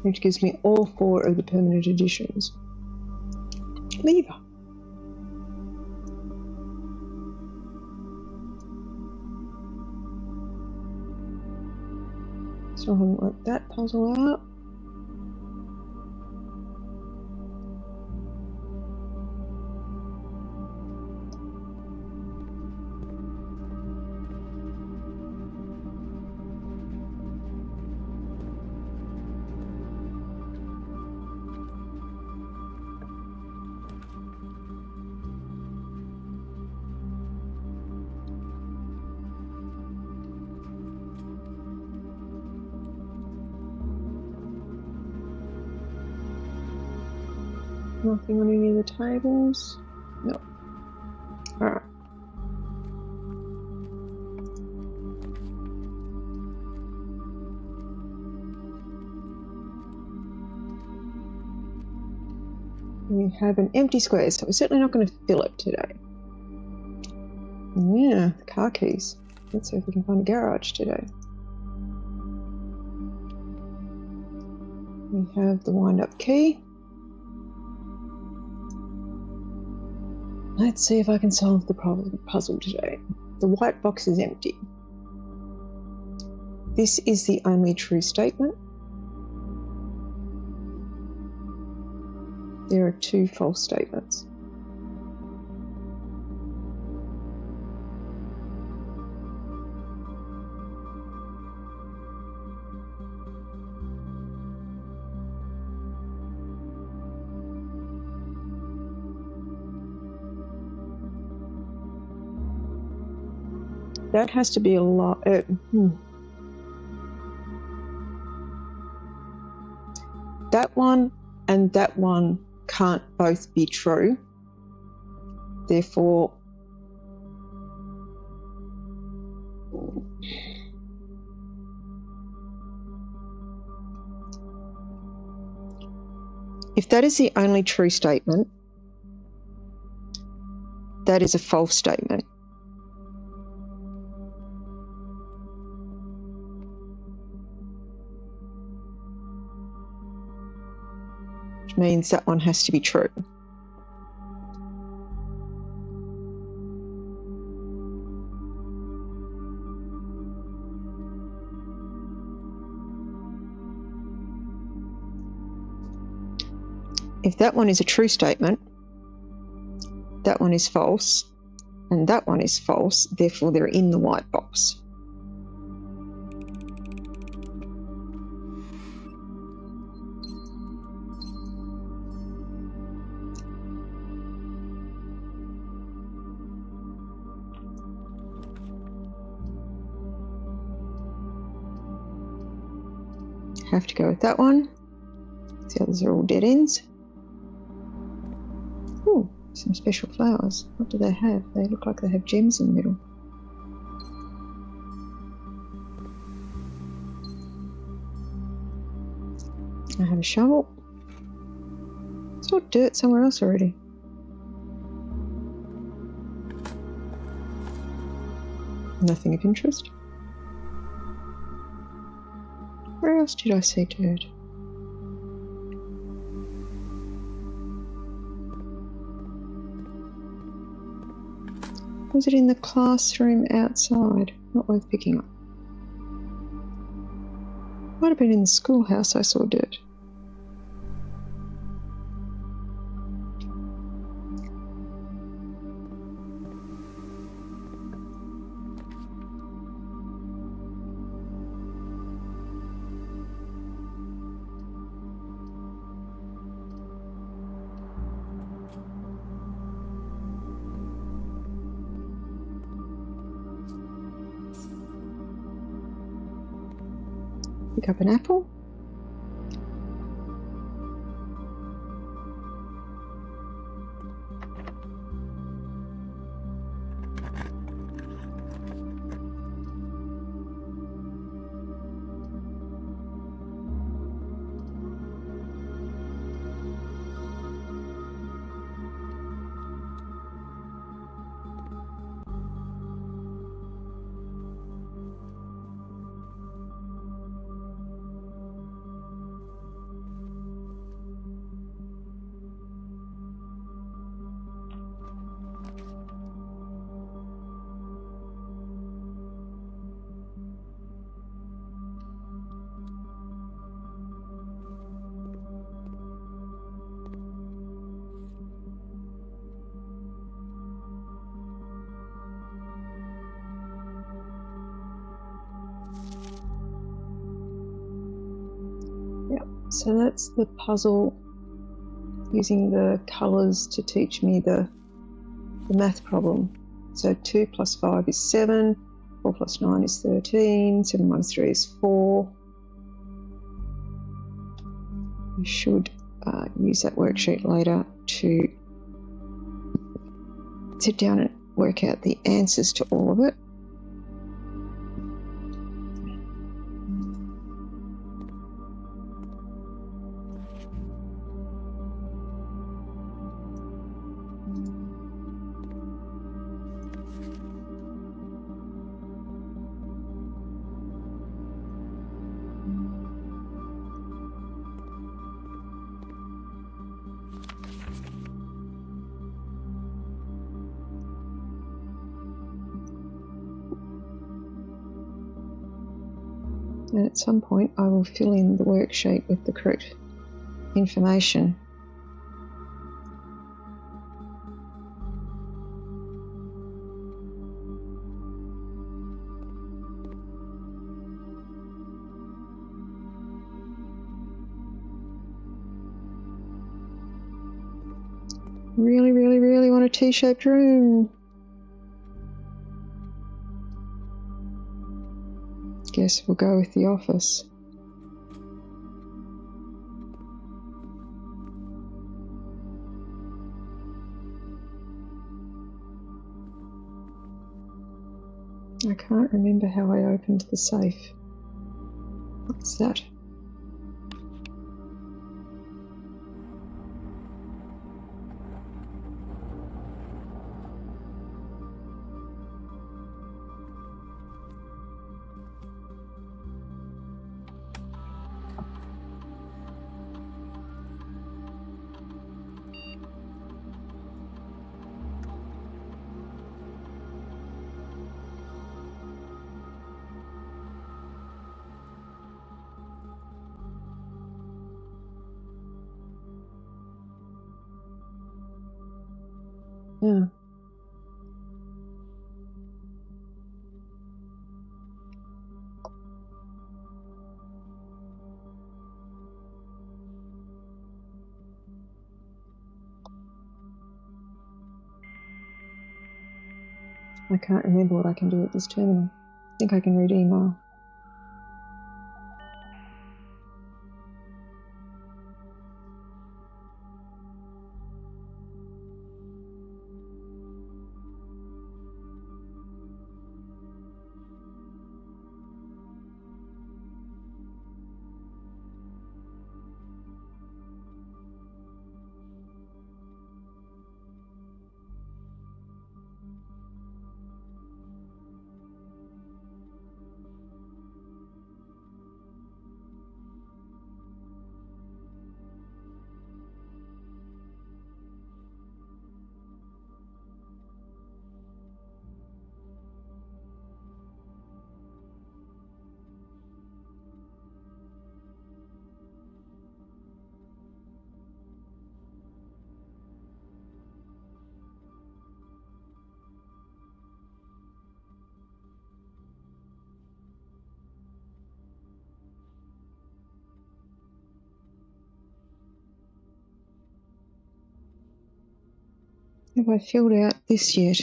[SPEAKER 1] Which gives me all 4 of the permanent additions. Lever. So I haven't worked that puzzle out. Nothing on any of the tables. No. Alright. We have an empty square, so we're certainly not going to fill it today. Yeah, the car keys. Let's see if we can find a garage today. We have the wind-up key. Let's see if I can solve the puzzle today. The white box is empty. This is the only true statement. There are 2 false statements. That has to be a lot. That one and that one can't both be true. Therefore, if that is the only true statement, that is a false statement. Which means that one has to be true. If that one is a true statement, that one is false, and that one is false, therefore they're in the white box. Have to go with that one. The others are all dead ends. Ooh, some special flowers. What do they have? They look like they have gems in the middle. I have a shovel. Saw dirt somewhere else already. Nothing of interest. Where else did I see dirt? Was it in the classroom outside? Not worth picking up. Might have been in the schoolhouse I saw dirt. Pick up an apple. So that's the puzzle, using the colours to teach me the math problem. So 2 plus 5 is 7, 4 plus 9 is 13, 7 minus 3 is 4. I should use that worksheet later to sit down and work out the answers to all of it. And at some point I will fill in the worksheet with the correct information. Really, really, really want a T-shaped room. Guess we'll go with the office. I can't remember how I opened the safe. What's that? Yeah. I can't remember what I can do at this terminal. I think I can read email. Have I filled out this yet?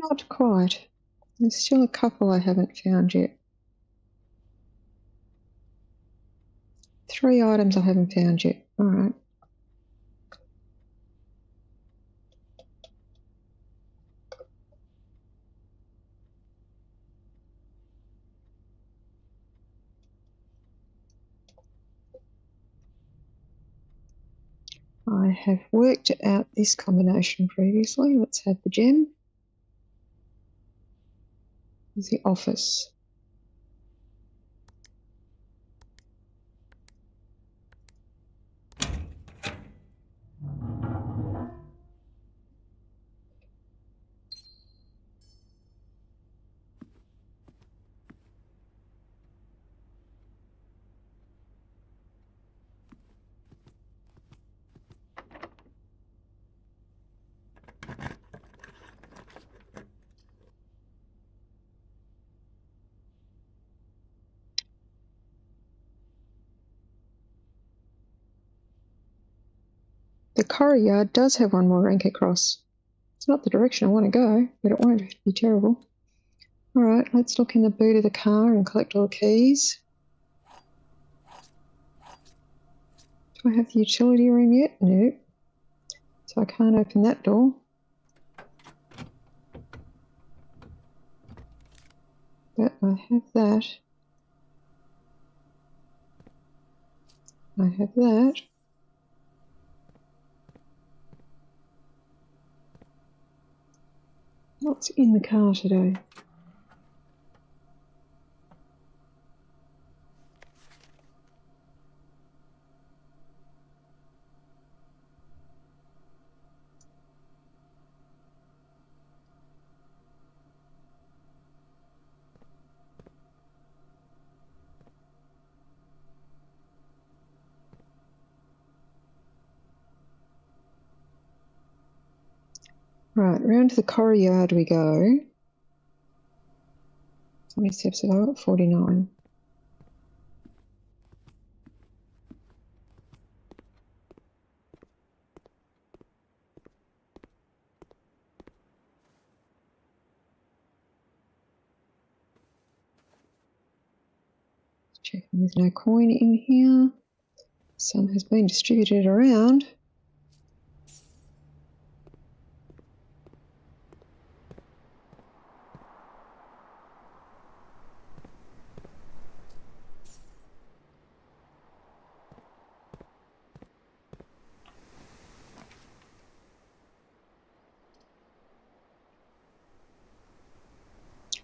[SPEAKER 1] Not quite. There's still a couple I haven't found yet. 3 items I haven't found yet. All right. I have worked out this combination previously. Let's have the gem. There's the office. The corridor does have one more rank across. It's not the direction I want to go, but it won't be terrible. All right, let's look in the boot of the car and collect all the keys. Do I have the utility room yet? No. So I can't open that door. But I have that. I have that. What's in the car today? Right, round to the courtyard we go. How many steps have I got? 49. Checking there's no coin in here. Some has been distributed around.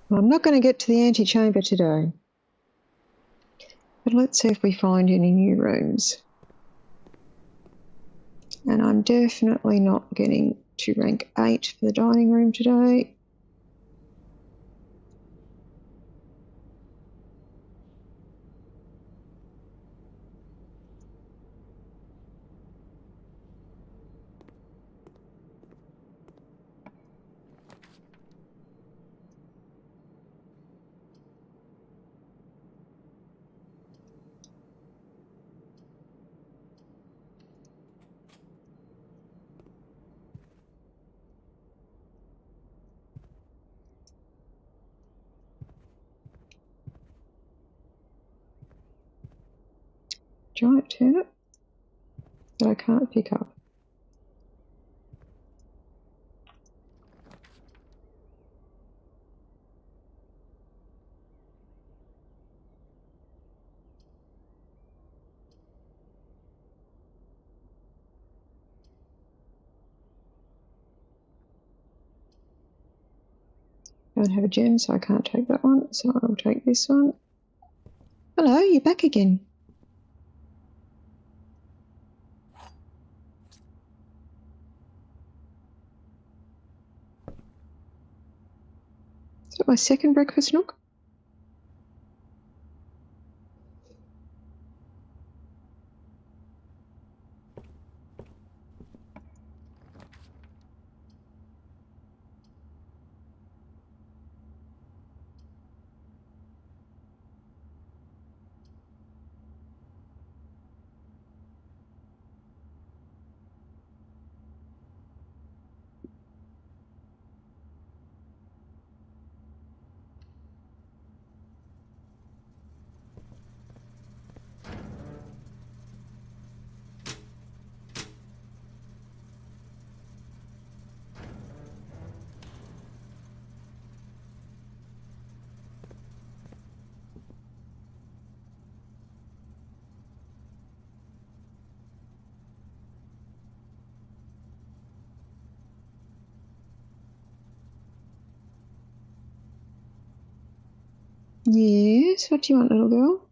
[SPEAKER 1] Well, I'm not going to get to the antechamber today. But let's see if we find any new rooms. And I'm definitely not getting to rank 8 for the dining room today. Giant turnip that I can't pick up. I don't have a gem, so I can't take that one. So I'll take this one. Hello, you're back again. Is that my second breakfast nook? Yes, what do you want, little girl?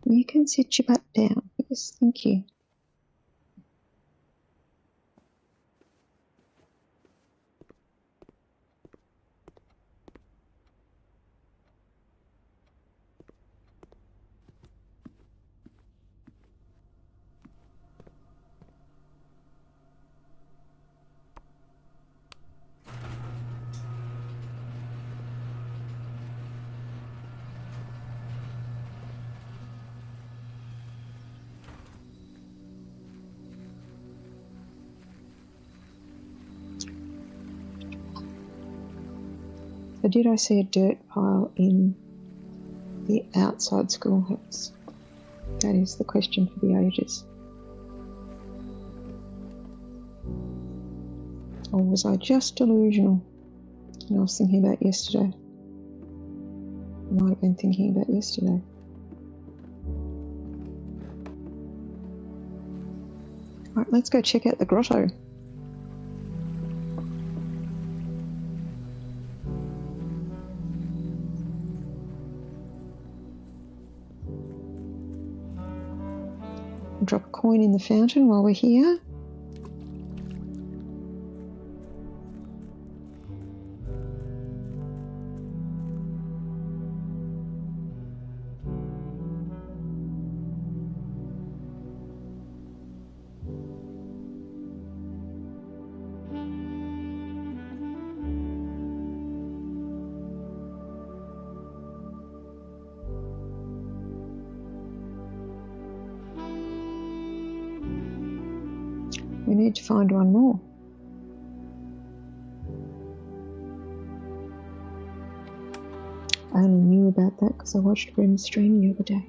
[SPEAKER 1] You can sit your butt down. Yes, thank you. So did I see a dirt pile in the outside schoolhouse? That is the question for the ages. Or was I just delusional? And I was thinking about yesterday. I might have been thinking about yesterday. All right, let's go check out the grotto. Drop a coin in the fountain while we're here. We need to find one more. I only knew about that because I watched Bren's stream the other day.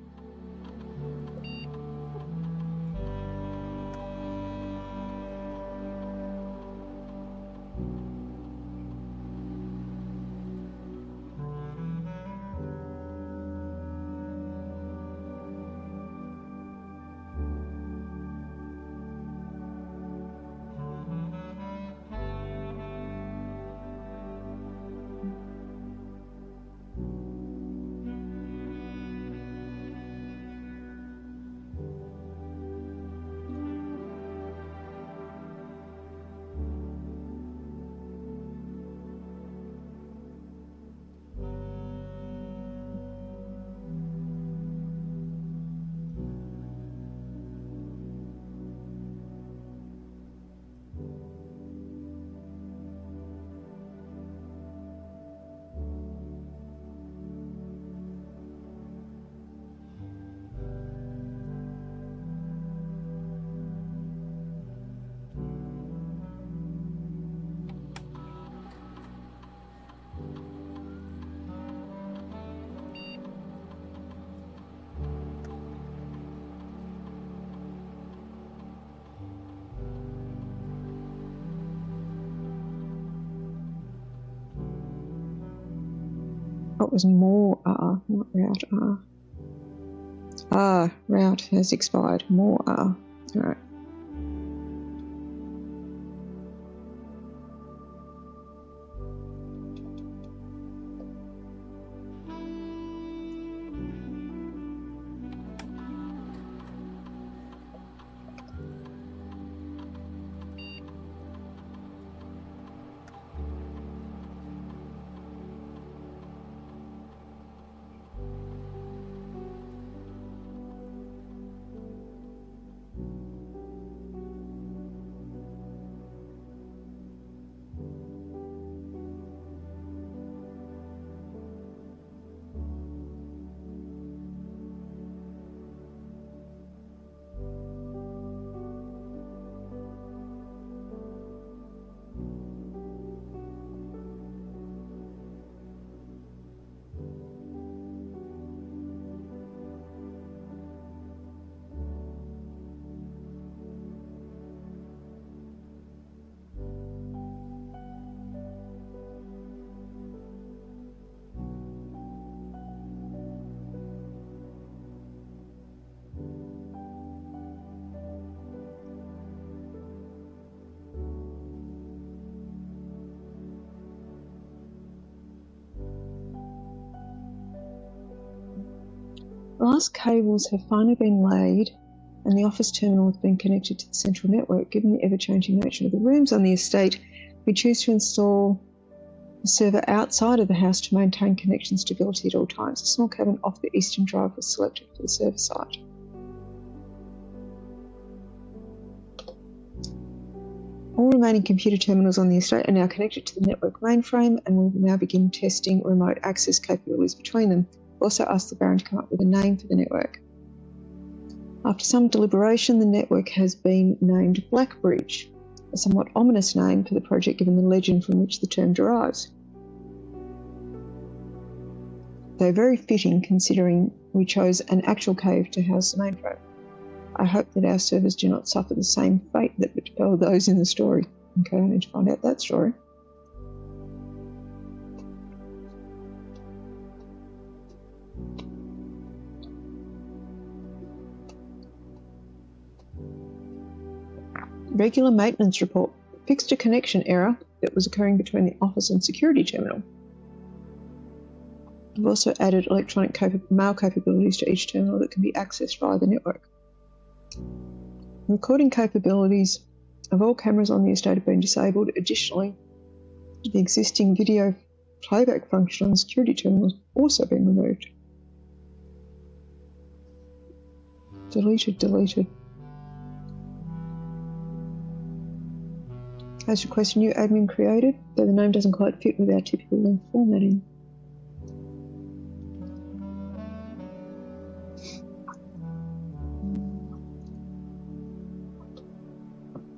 [SPEAKER 1] It was more R, not route R. Route has expired. More R. All right. The last cables have finally been laid and the office terminal has been connected to the central network. Given the ever-changing nature of the rooms on the estate, we choose to install a server outside of the house to maintain connection stability at all times. A small cabin off the eastern drive was selected for the server site. All remaining computer terminals on the estate are now connected to the network mainframe and will now begin testing remote access capabilities between them. We also asked the Baron to come up with a name for the network. After some deliberation, the network has been named Blackbridge, a somewhat ominous name for the project given the legend from which the term derives. Though very fitting considering we chose an actual cave to house the mainframe. I hope that our servers do not suffer the same fate that befell those in the story. Okay, I need to find out that story. Regular maintenance report. Fixed a connection error that was occurring between the office and security terminal. We've also added electronic mail capabilities to each terminal that can be accessed via the network. Recording capabilities of all cameras on the estate have been disabled. Additionally, the existing video playback function on the security terminal has also been removed. Deleted. As requested, new admin created, though the name doesn't quite fit with our typical link formatting.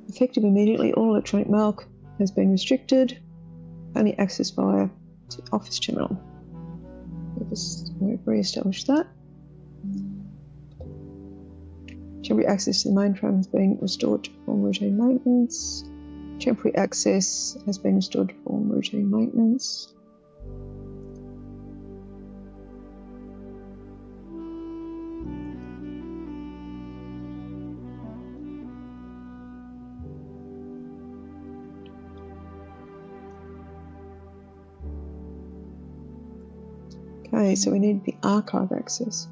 [SPEAKER 1] Effective immediately, all electronic mail has been restricted, only access via the office terminal. We've re-established that. Temporary access to the mainframe has been restored to perform routine maintenance. Temporary access has been restored to perform routine maintenance. Okay, so we need the archive access.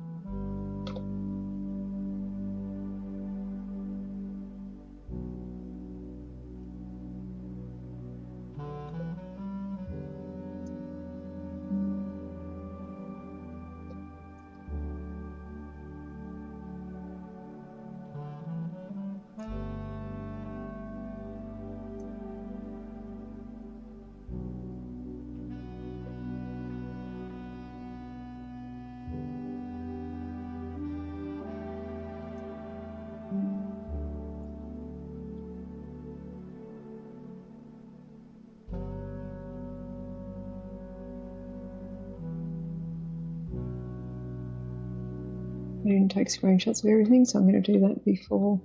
[SPEAKER 1] I didn't take screenshots of everything, so I'm going to do that before.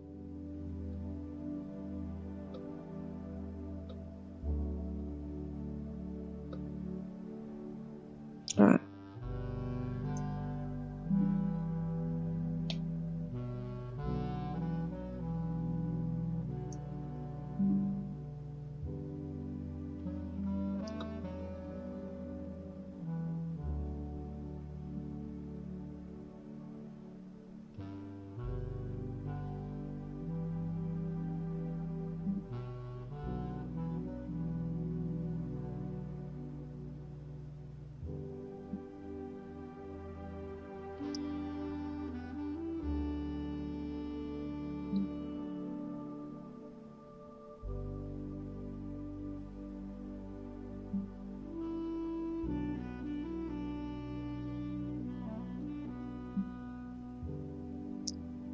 [SPEAKER 1] Alright.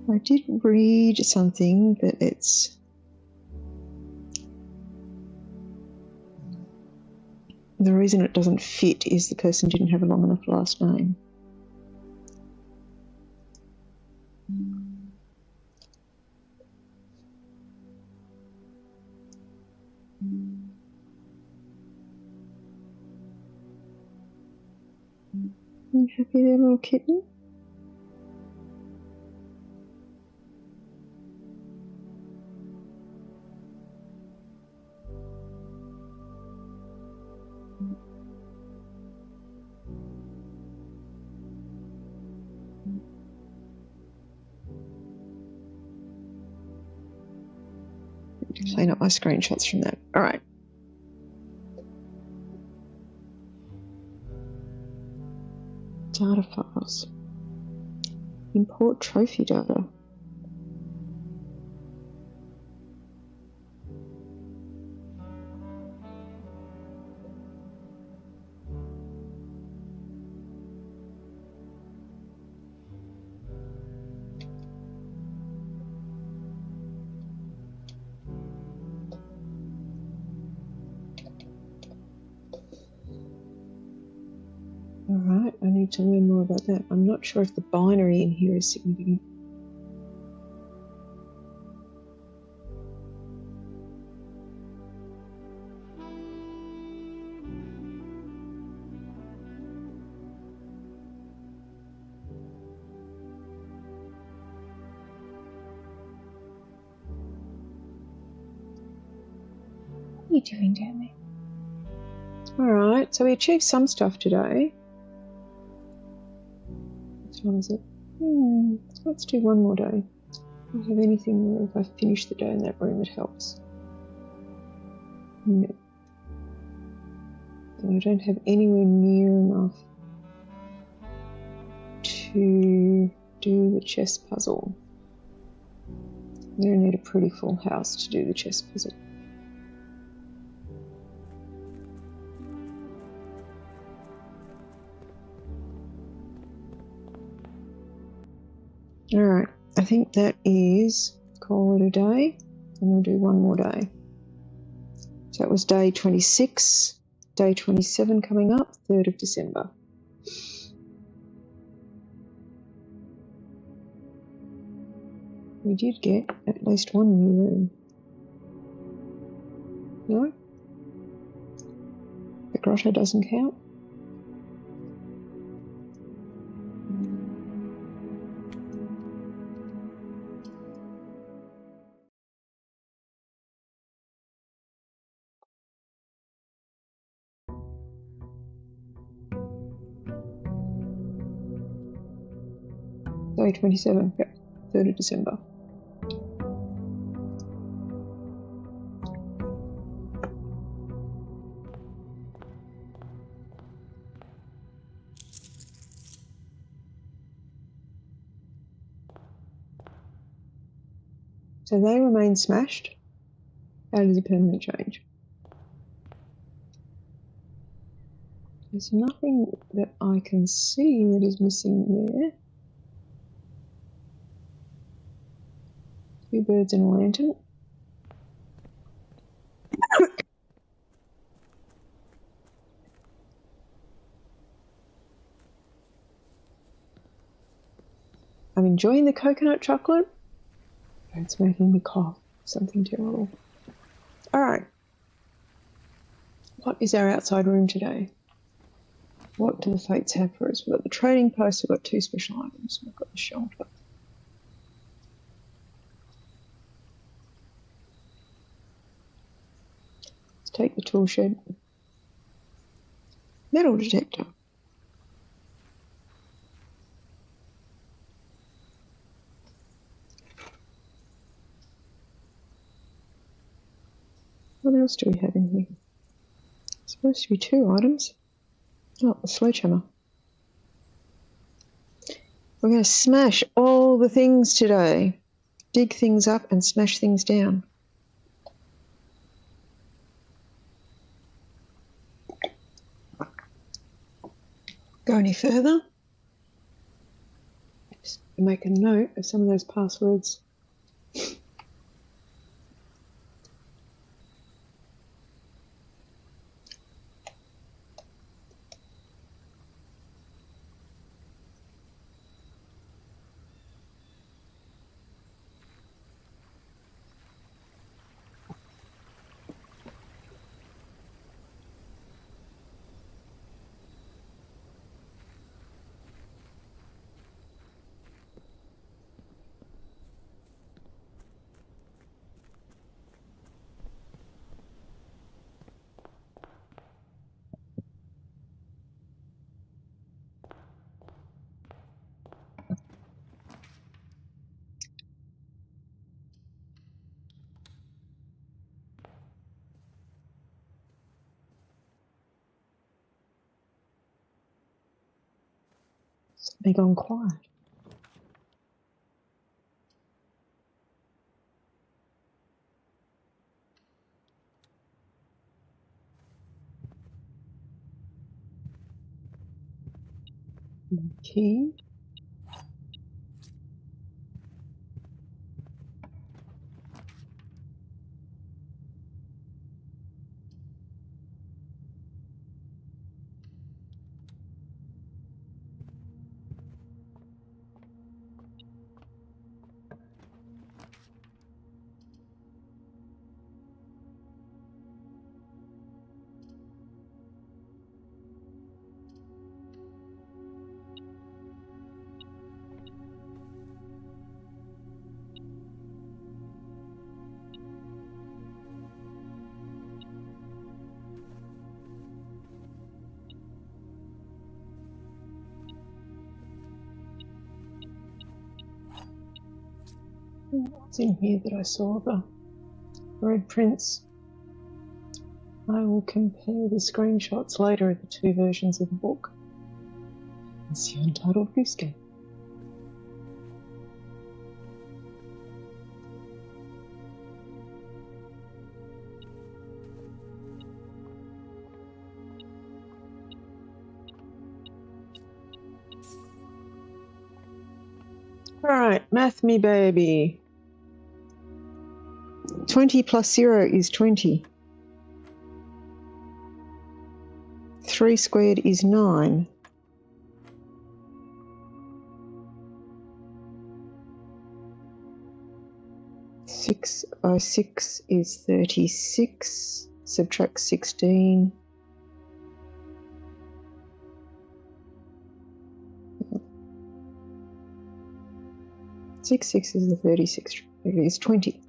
[SPEAKER 1] I did read something that it's the reason it doesn't fit is the person didn't have a long enough last name. You happy there, little kitten? clean up my screenshots from that. All right. Data files. Import trophy data. All right, I need to learn more about that. I'm not sure if the binary in here is significant.
[SPEAKER 2] What are you doing down there?
[SPEAKER 1] All right, so we achieved some stuff today. What time is it? Let's do one more day. I don't have anything where if I finish the day in that room, it helps. No. And I don't have anywhere near enough to do the chess puzzle. I'm going to need a pretty full house to do the chess puzzle. All right, I think that is call it a day, and we'll do one more day. So that was day 26, day 27 coming up, 3rd of December. We did get at least one new room. No? The grotto doesn't count? Day 27, yep, 3rd of December. So they remain smashed. That is a permanent change. There's nothing that I can see that is missing there. 2 birds and a lantern. I'm enjoying the coconut chocolate. It's making me cough. Something terrible. All right. What is our outside room today? What do the fates have for us? We've got the trading post. We've got 2 special items. We've got the shelter. Let's take the tool shed. Metal detector. What else do we have in here? It's supposed to be 2 items. Oh, a sledgehammer. We're going to smash all the things today. Dig things up and smash things down. Go any further? Just make a note of some of those passwords. They gone quiet. Key. What's in here that I saw? The red prints. I will compare the screenshots later of the two versions of the book. It's the Untitled Goose Game. Alright, math me baby. 20 plus 0 is 20. 3 squared is 9. 6 by 6 is 36. Subtract 16. Six sixes is 36. It is 20.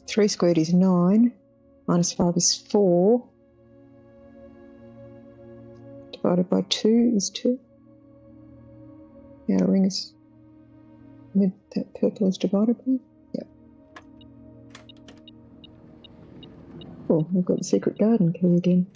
[SPEAKER 1] 3 squared is 9. Minus 5 is 4. Divided by 2 is 2. Outer ring is that purple is divided by. Yep. Oh, I've got the secret garden key again.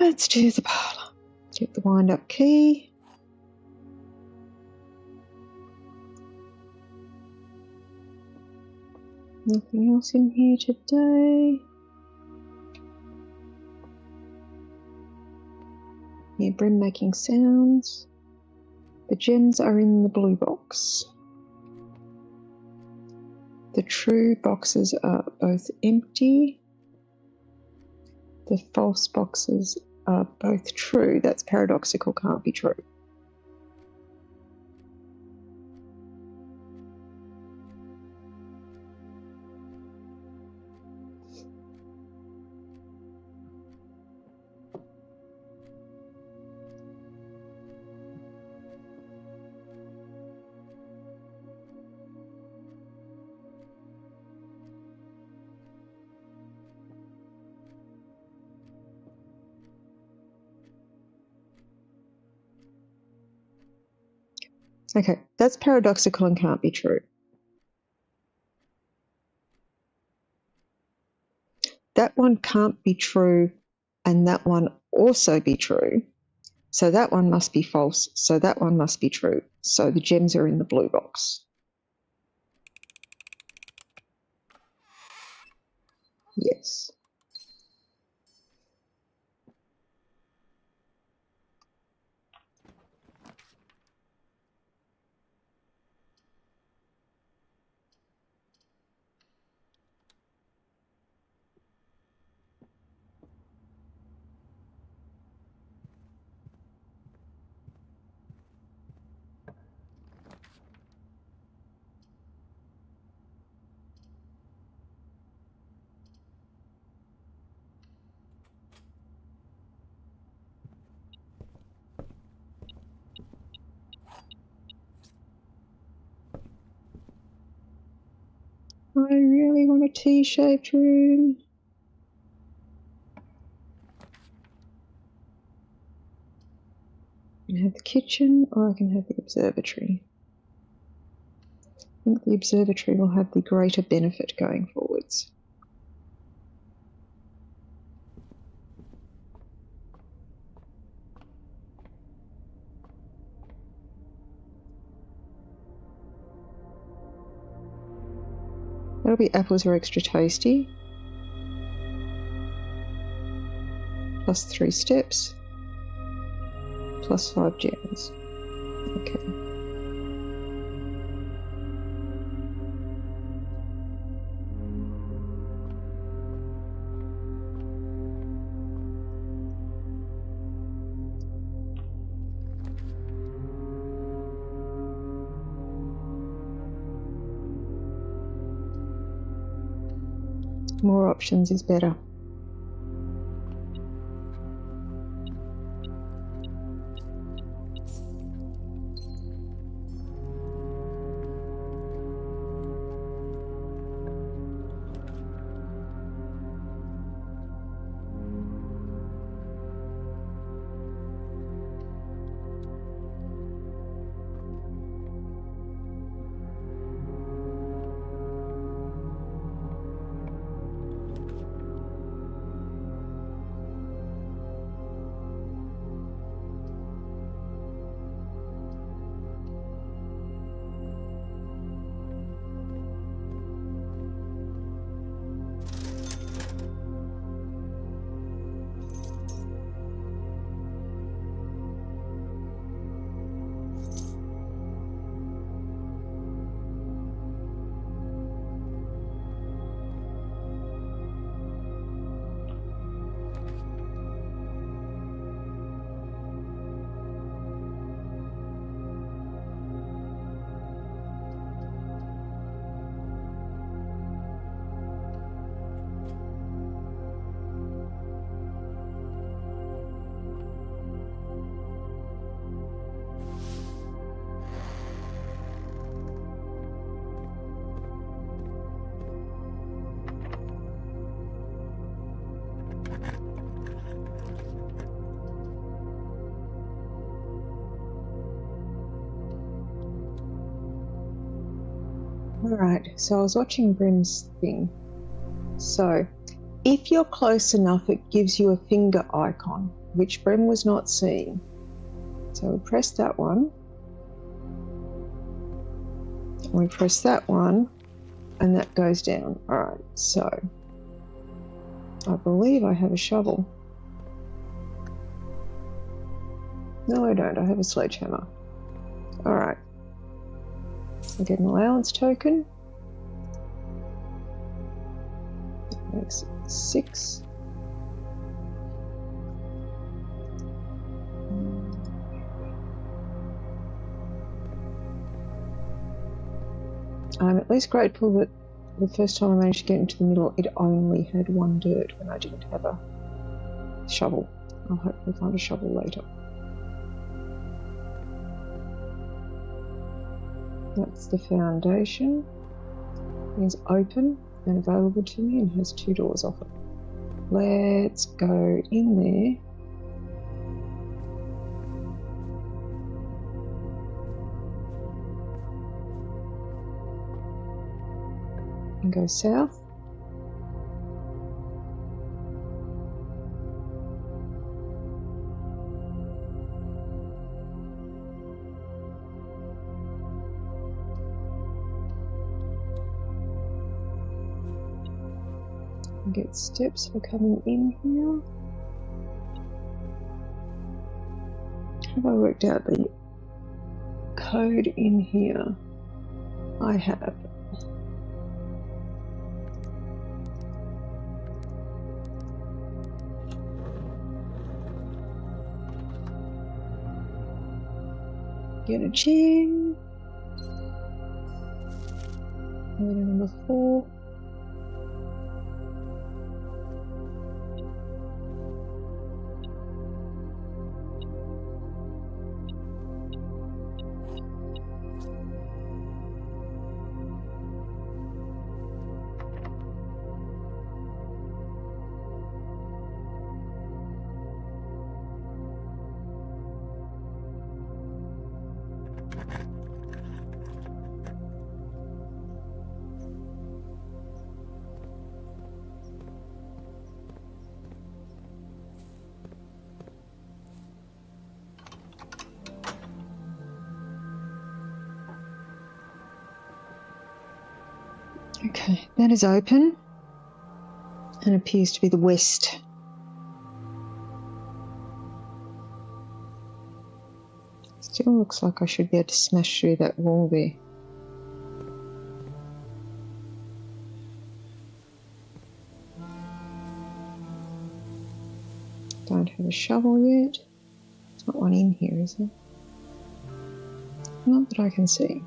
[SPEAKER 1] Let's do the parlour. Get the wind-up key. Nothing else in here today. Yeah, Brim making sounds. The gems are in the blue box. The true boxes are both empty. The false boxes are both true. That's paradoxical, can't be true. Okay, that's paradoxical and can't be true. That one can't be true and that one also be true. So that one must be false. So that one must be true. So the gems are in the blue box. Yes. I really want a T-shaped room. I can have the kitchen or I can have the observatory. I think the observatory will have the greater benefit going forwards. That'll be apples are extra tasty. Plus 3 steps. Plus 5 gems. Okay. More options is better. Alright, so I was watching Brim's thing. So, if you're close enough, it gives you a finger icon, which Brim was not seeing. So we press that one. We press that one, and that goes down. Alright, so I believe I have a shovel. No, I don't. I have a sledgehammer. Alright. I get an allowance token. That makes it 6. I'm at least grateful that the first time I managed to get into the middle, it only had 1 dirt when I didn't have a shovel. I'll hopefully find a shovel later. That's the foundation. It is open and available to me and has 2 doors off it. Let's go in there. And go south. I get steps for coming in here. Have I worked out the code in here? I have. Get a gem. Number 4. Okay, that is open and appears to be the west. Still looks like I should be able to smash through that wall there. Don't have a shovel yet. There's not one in here, is there? Not that I can see.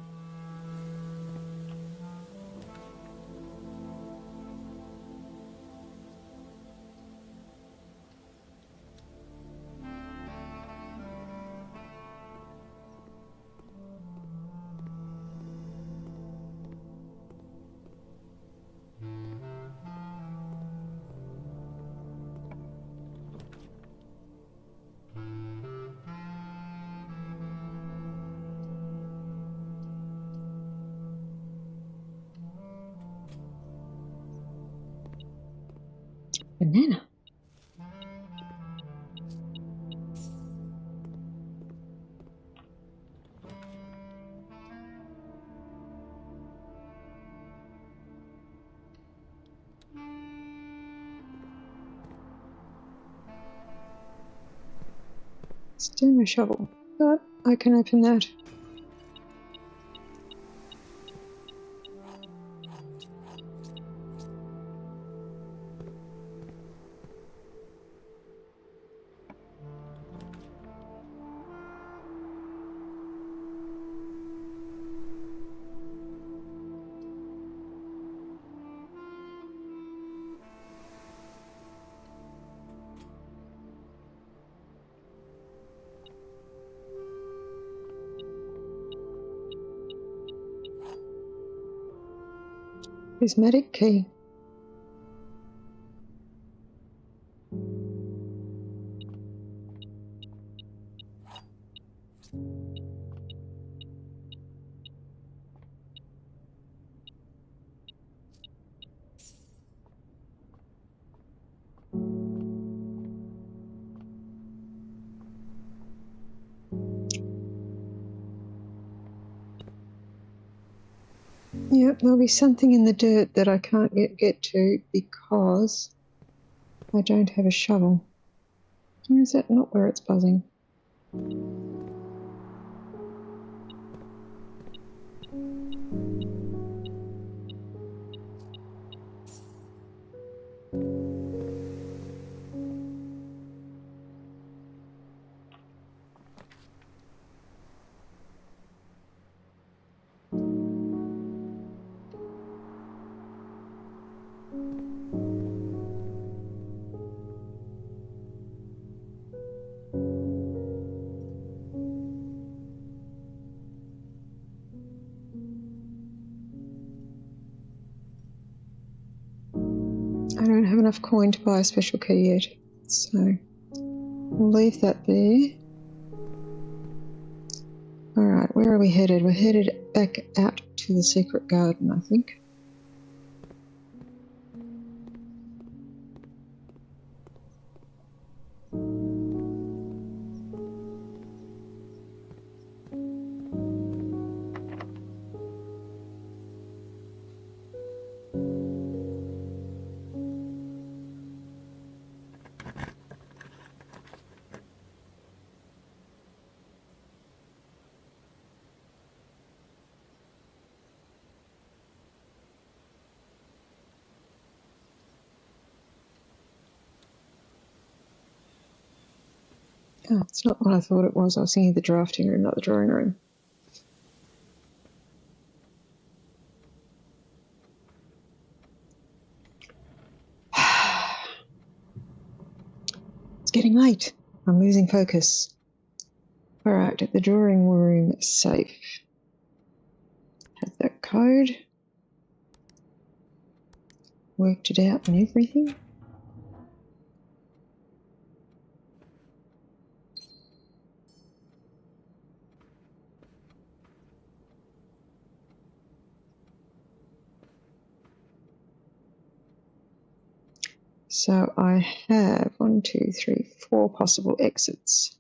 [SPEAKER 1] Banana. Still no shovel, but I can open that. Prismatic key. Yep, there'll be something in the dirt that I can't yet get to because I don't have a shovel. Or is that not where it's buzzing? I don't have enough coin to buy a special key yet, so we'll leave that there. Alright, where are we headed? We're headed back out to the secret garden, I think. Oh, it's not what I thought it was. I was thinking of the drafting room, not the drawing room. It's getting late. I'm losing focus. All right, the drawing room safe. Have that code. Worked it out and everything. So I have 1, 2, 3, 4 possible exits.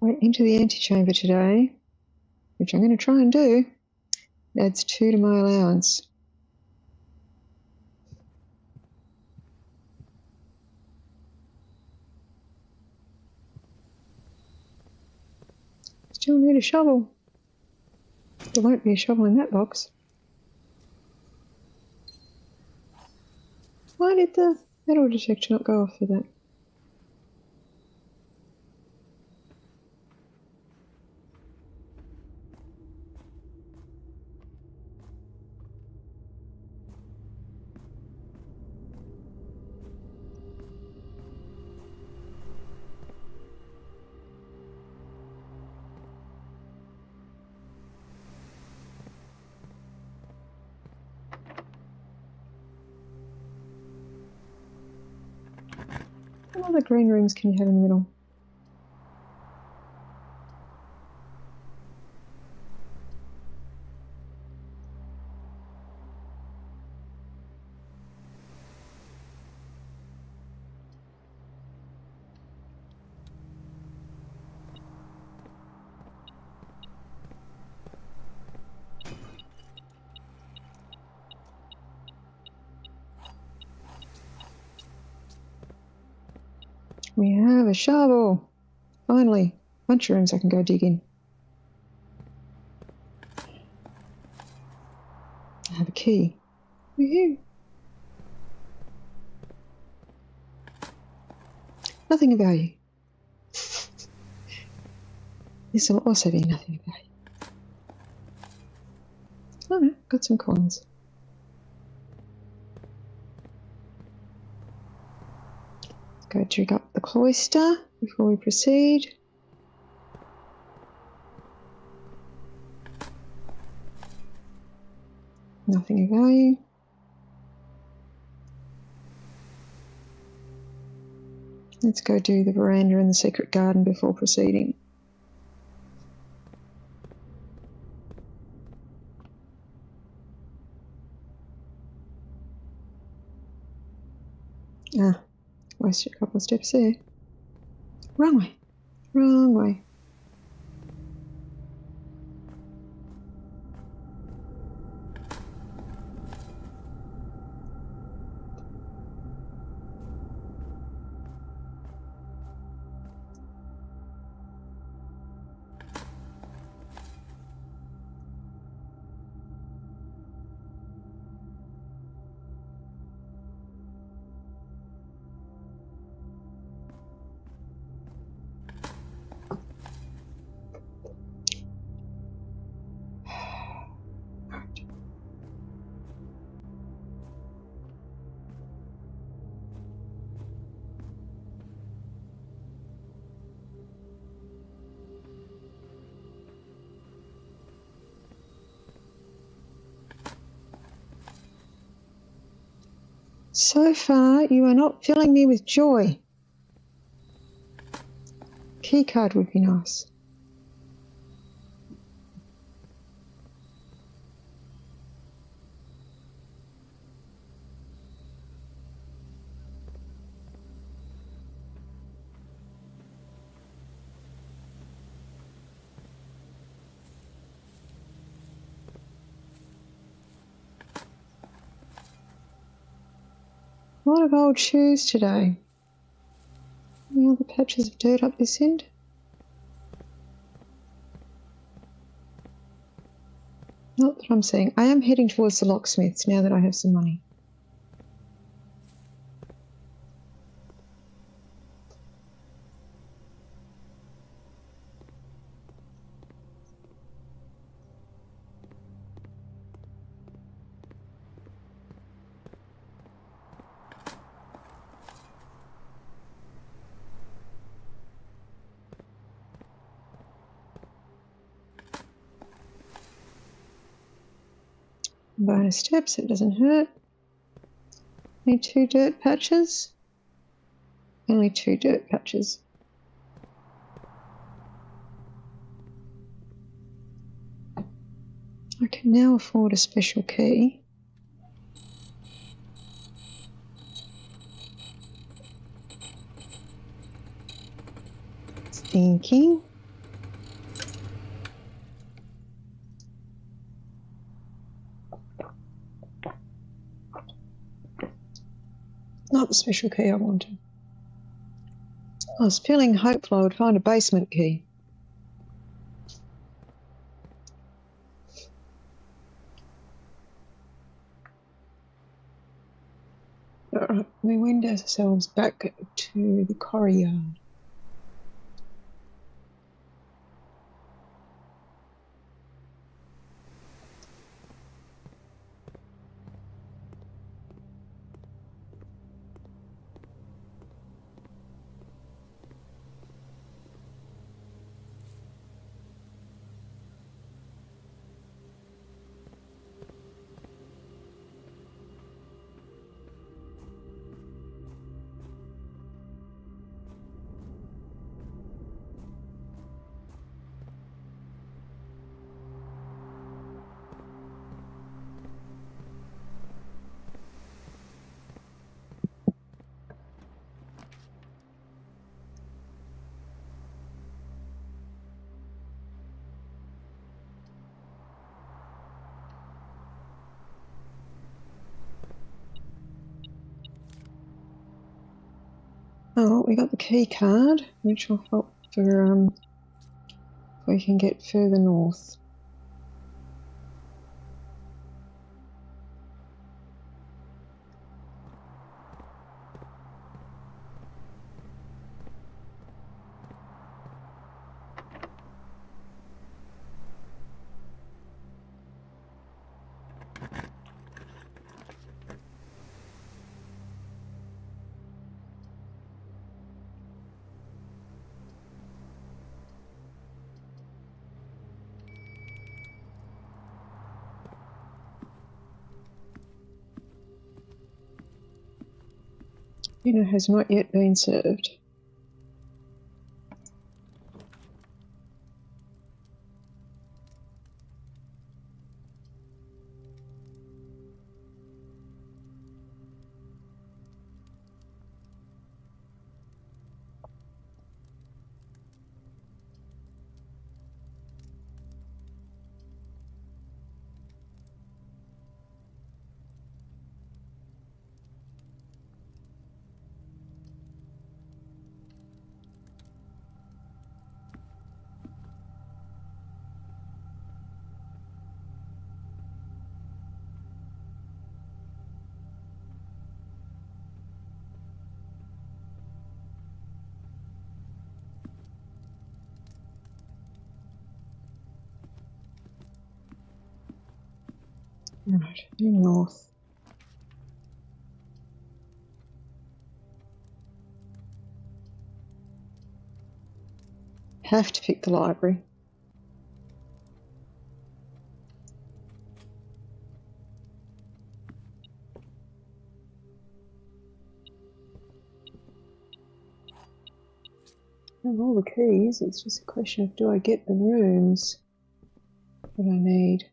[SPEAKER 1] Went into the antechamber today, which I'm going to try and do. Adds 2 to my allowance. Still need a shovel. There won't be a shovel in that box. Why did the metal detector not go off for that? What other green rooms can you have in the middle? We have a shovel. Finally, bunch of rooms I can go dig in. I have a key. Woohoo! Nothing of value. This will also be nothing of value. Oh no, got some coins. Let's go dig up the cloister before we proceed. Nothing of value. Let's go do the veranda and the secret garden before proceeding. Ah, wasted a couple of steps there. Wrong way. Wrong way. So far, you are not filling me with joy. Key card would be nice. A lot of old shoes today. Any other patches of dirt up this end? Not that I'm seeing. I am heading towards the locksmiths now that I have some money. Bonus steps, it doesn't hurt. Only 2 dirt patches. Only 2 dirt patches. I can now afford a special key. Thinking. Not the special key I wanted. I was feeling hopeful I would find a basement key. Alright, we wind ourselves back to the quarry yard. Oh, we got the key card, which will help for if we can get further north. Dinner has not yet been served. Right, due north. Have to pick the library. have all the keys. It's just a question of, do I get the rooms that I need?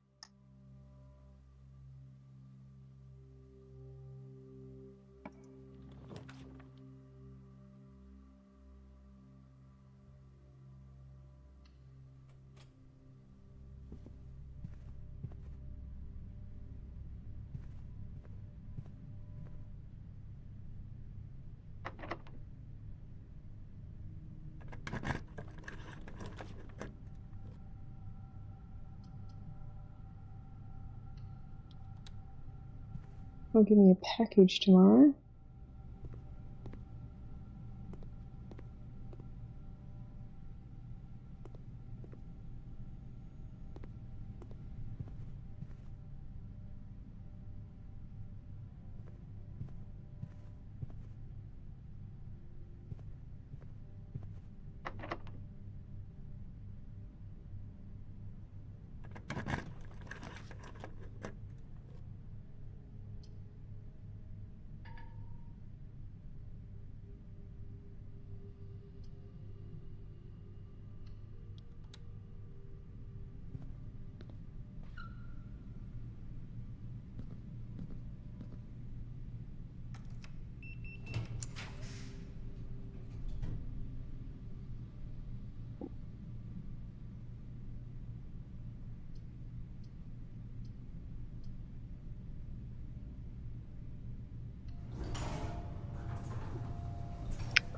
[SPEAKER 1] They'll give me a package tomorrow.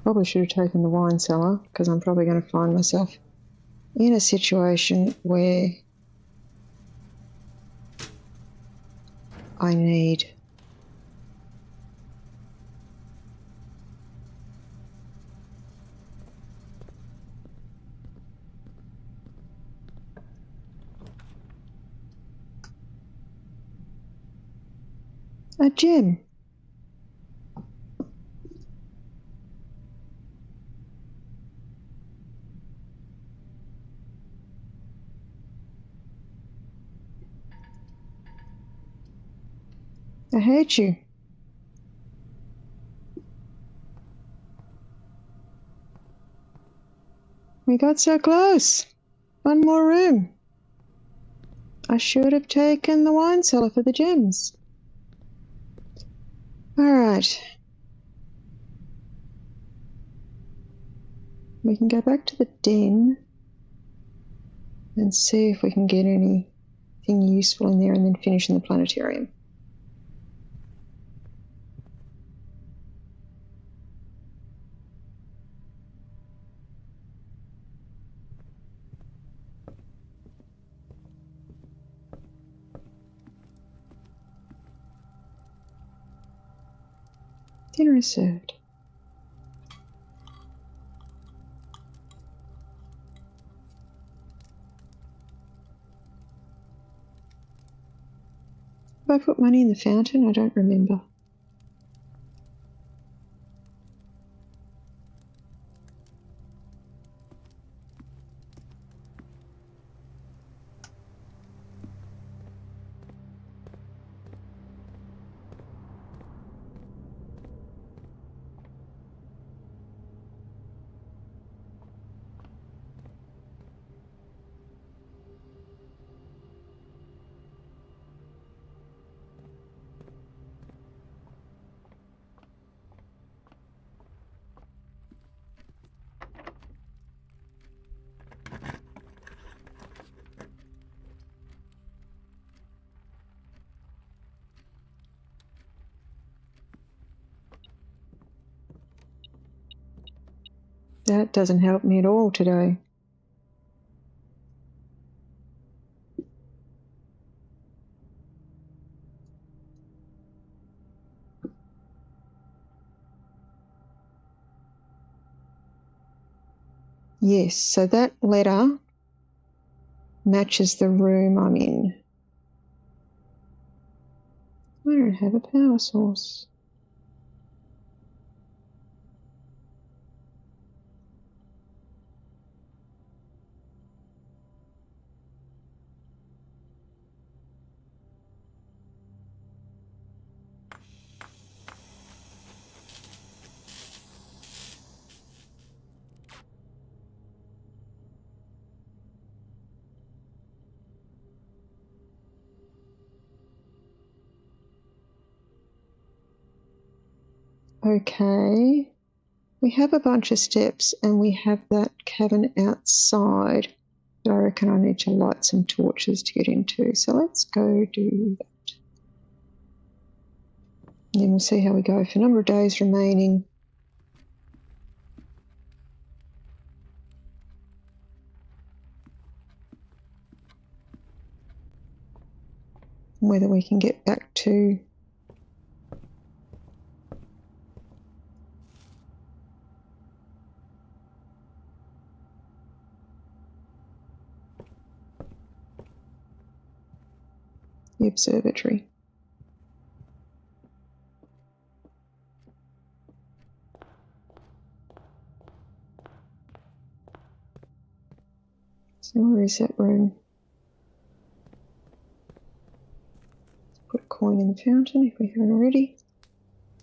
[SPEAKER 1] Probably should have taken the wine cellar, because I'm probably going to find myself in a situation where I need a gem. I hate you. We got so close. One more room. I should have taken the wine cellar for the gems. All right. We can go back to the den and see if we can get anything useful in there and then finish in the planetarium. Dinner is served. Have I put money in the fountain? I don't remember. That doesn't help me at all today. Yes, so that letter matches the room I'm in. I don't have a power source. Okay. We have a bunch of steps and we have that cabin outside that I reckon I need to light some torches to get into. So let's go do that. And then we'll see how we go for a number of days remaining. Whether we can get back to the observatory. So where is that room? Put a coin in the fountain if we haven't already.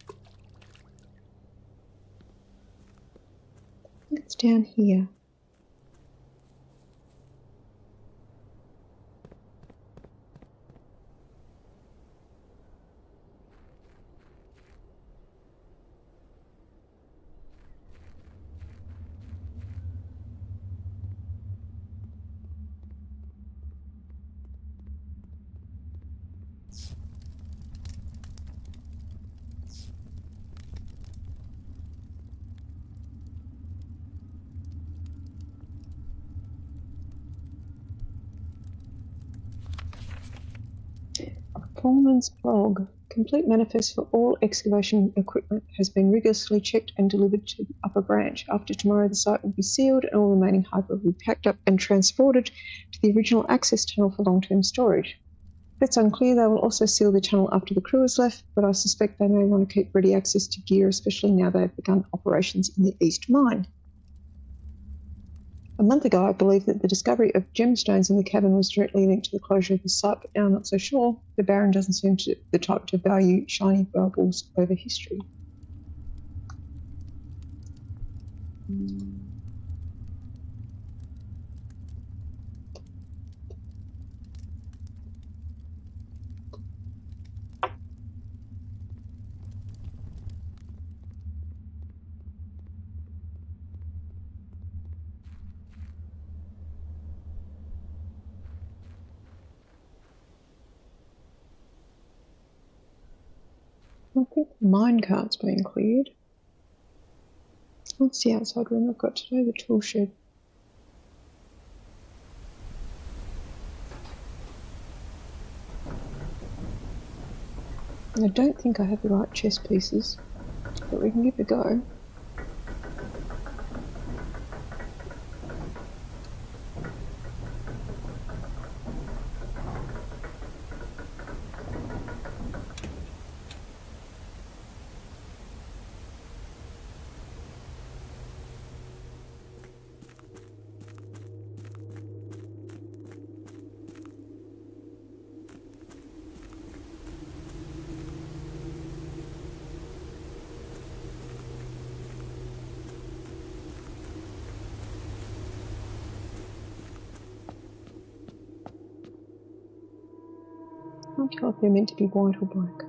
[SPEAKER 1] I think it's down here. Coleman's blog. Complete manifest for all excavation equipment has been rigorously checked and delivered to the upper branch. After tomorrow, the site will be sealed and all remaining hyper will be packed up and transported to the original access tunnel for long-term storage. If it's unclear, they will also seal the tunnel after the crew has left, but I suspect they may want to keep ready access to gear, especially now they have begun operations in the East Mine. A month ago, I believed that the discovery of gemstones in the cabin was directly linked to the closure of the site, but now I'm not so sure. The Baron doesn't seem to the type to value shiny baubles over history. I think the minecart's been cleared. What's the outside room I've got today? The tool shed. I don't think I have the right chess pieces, but we can give it a go. I can't tell if they're meant to be white or black.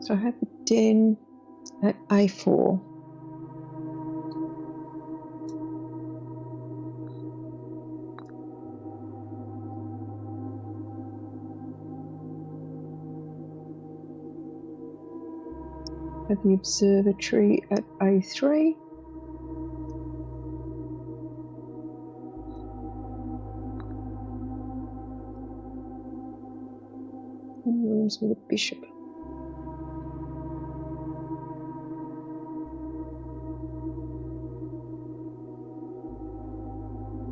[SPEAKER 1] So I have the den at A4. I have the observatory at A3. And rooms with a bishop.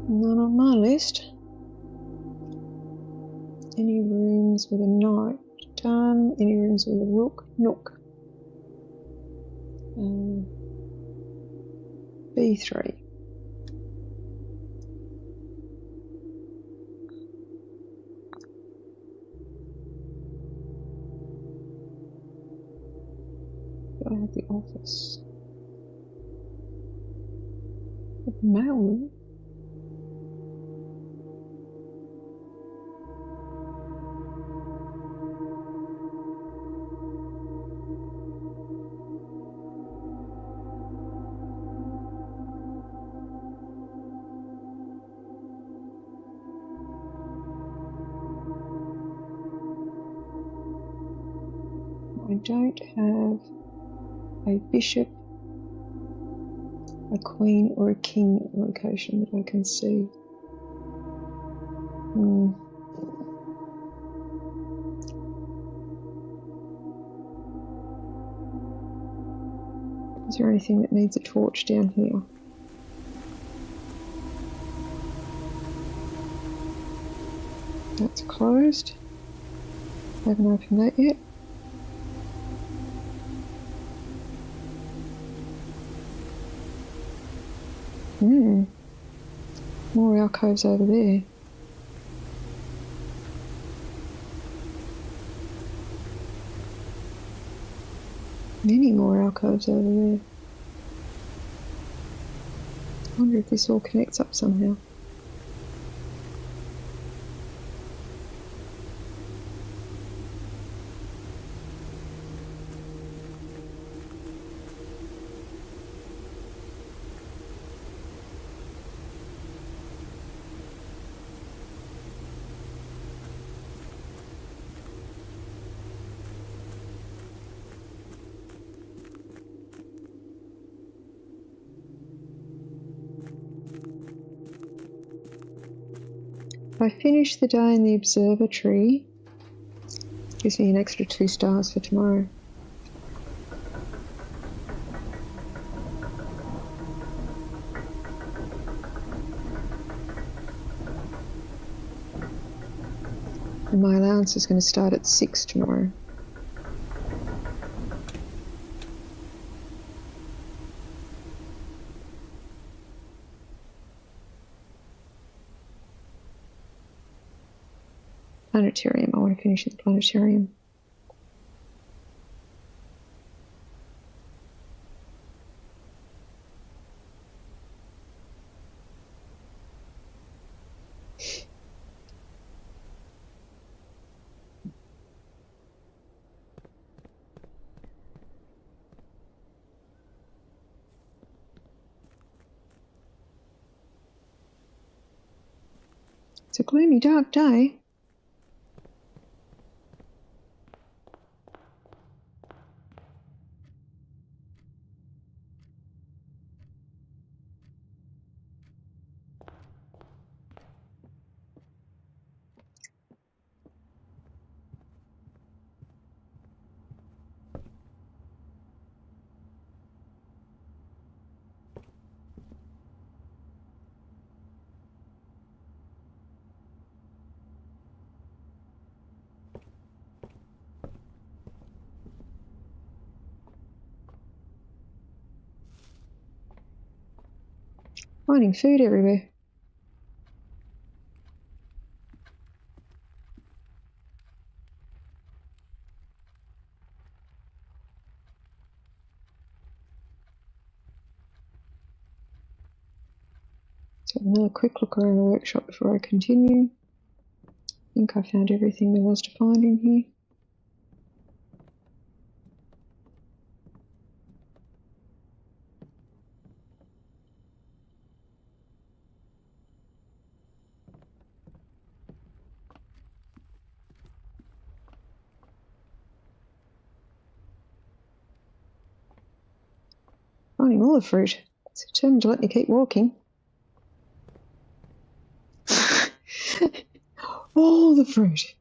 [SPEAKER 1] None on my list. Any rooms with a knight? Done. Any rooms with a rook? Nook. B3. I have the office. The mail room. I don't have a bishop, a queen, or a king location that I can see. Is there anything that needs a torch down here? That's closed. I haven't opened that yet. More alcoves over there. Many more alcoves over there. I wonder if this all connects up somehow. If I finish the day in the observatory, it gives me an extra 2 stars for tomorrow. And my allowance is going to start at 6 tomorrow. Planetarium. I want to finish at the planetarium. It's a gloomy, dark day. Finding food everywhere. So another quick look around the workshop before I continue. I think I found everything there was to find in here. Finding all the fruit. It's determined to let me keep walking. All the fruit.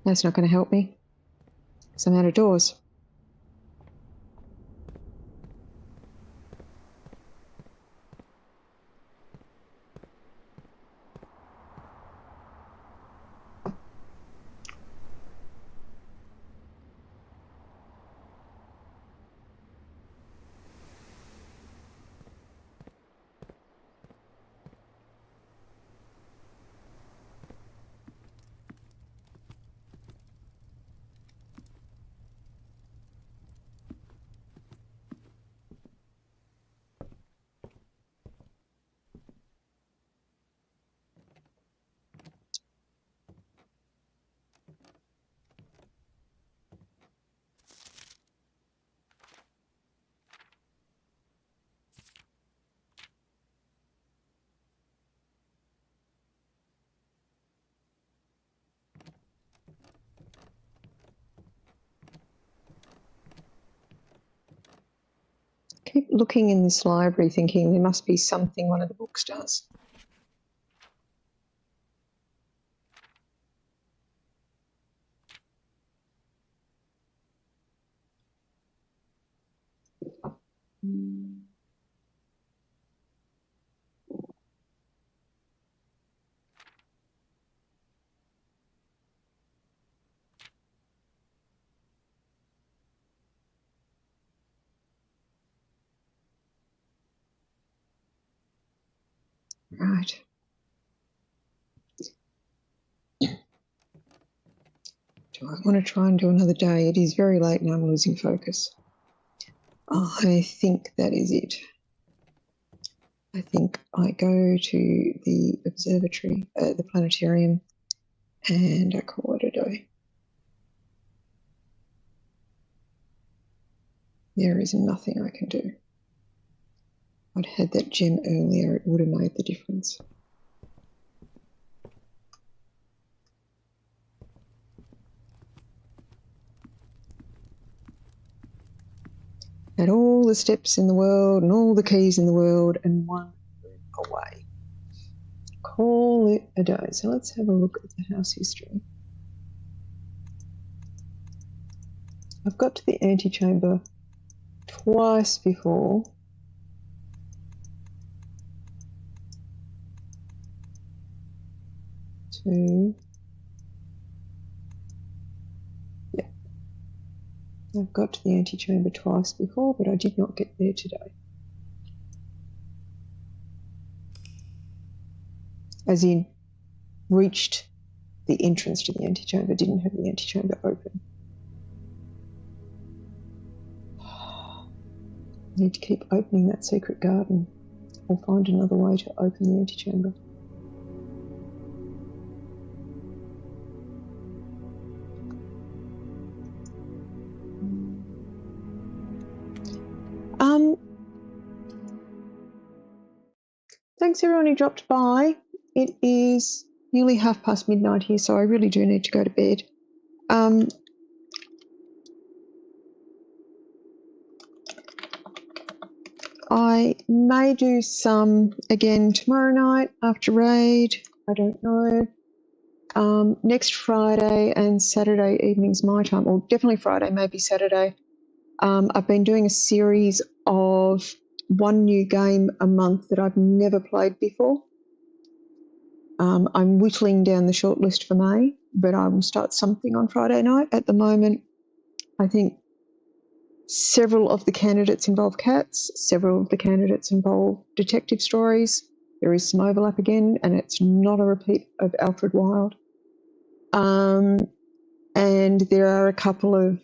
[SPEAKER 1] That's not going to help me, because I'm out of doors. Keep looking in this library thinking there must be something one of the books does. Right. Do I want to try and do another day? It is very late and I'm losing focus. I think that is it. I think I go to the observatory, the planetarium, and I call it a day. There is nothing I can do. I'd had that gem earlier, it would have made the difference. Had all the steps in the world and all the keys in the world and one away. Call it a day. So let's have a look at the house history. I've got to the antechamber twice before. I've got to the antechamber twice before, but I did not get there today. As in, reached the entrance to the antechamber, didn't have the antechamber open. I need to keep opening that secret garden or find another way to open the antechamber. Thanks everyone who dropped by. It is nearly midnight here, so I really do need to go to bed. I may do some again tomorrow night after raid. I don't know. Next Friday and Saturday evenings my time, or definitely Friday, maybe Saturday. I've been doing a series of one new game a month that I've never played before. I'm whittling down the shortlist for May, but I will start something on Friday night. At the moment, I think several of the candidates involve cats, several of the candidates involve detective stories. There is some overlap again, and it's not a repeat of Alfred Wilde. And there are a couple of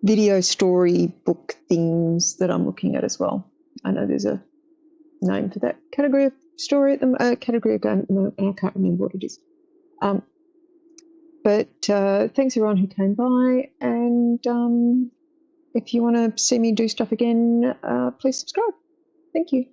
[SPEAKER 1] video story book things that I'm looking at as well. I know there's a name for that category of story, category of game, and I can't remember what it is. But thanks everyone who came by, and if you want to see me do stuff again, please subscribe. Thank you.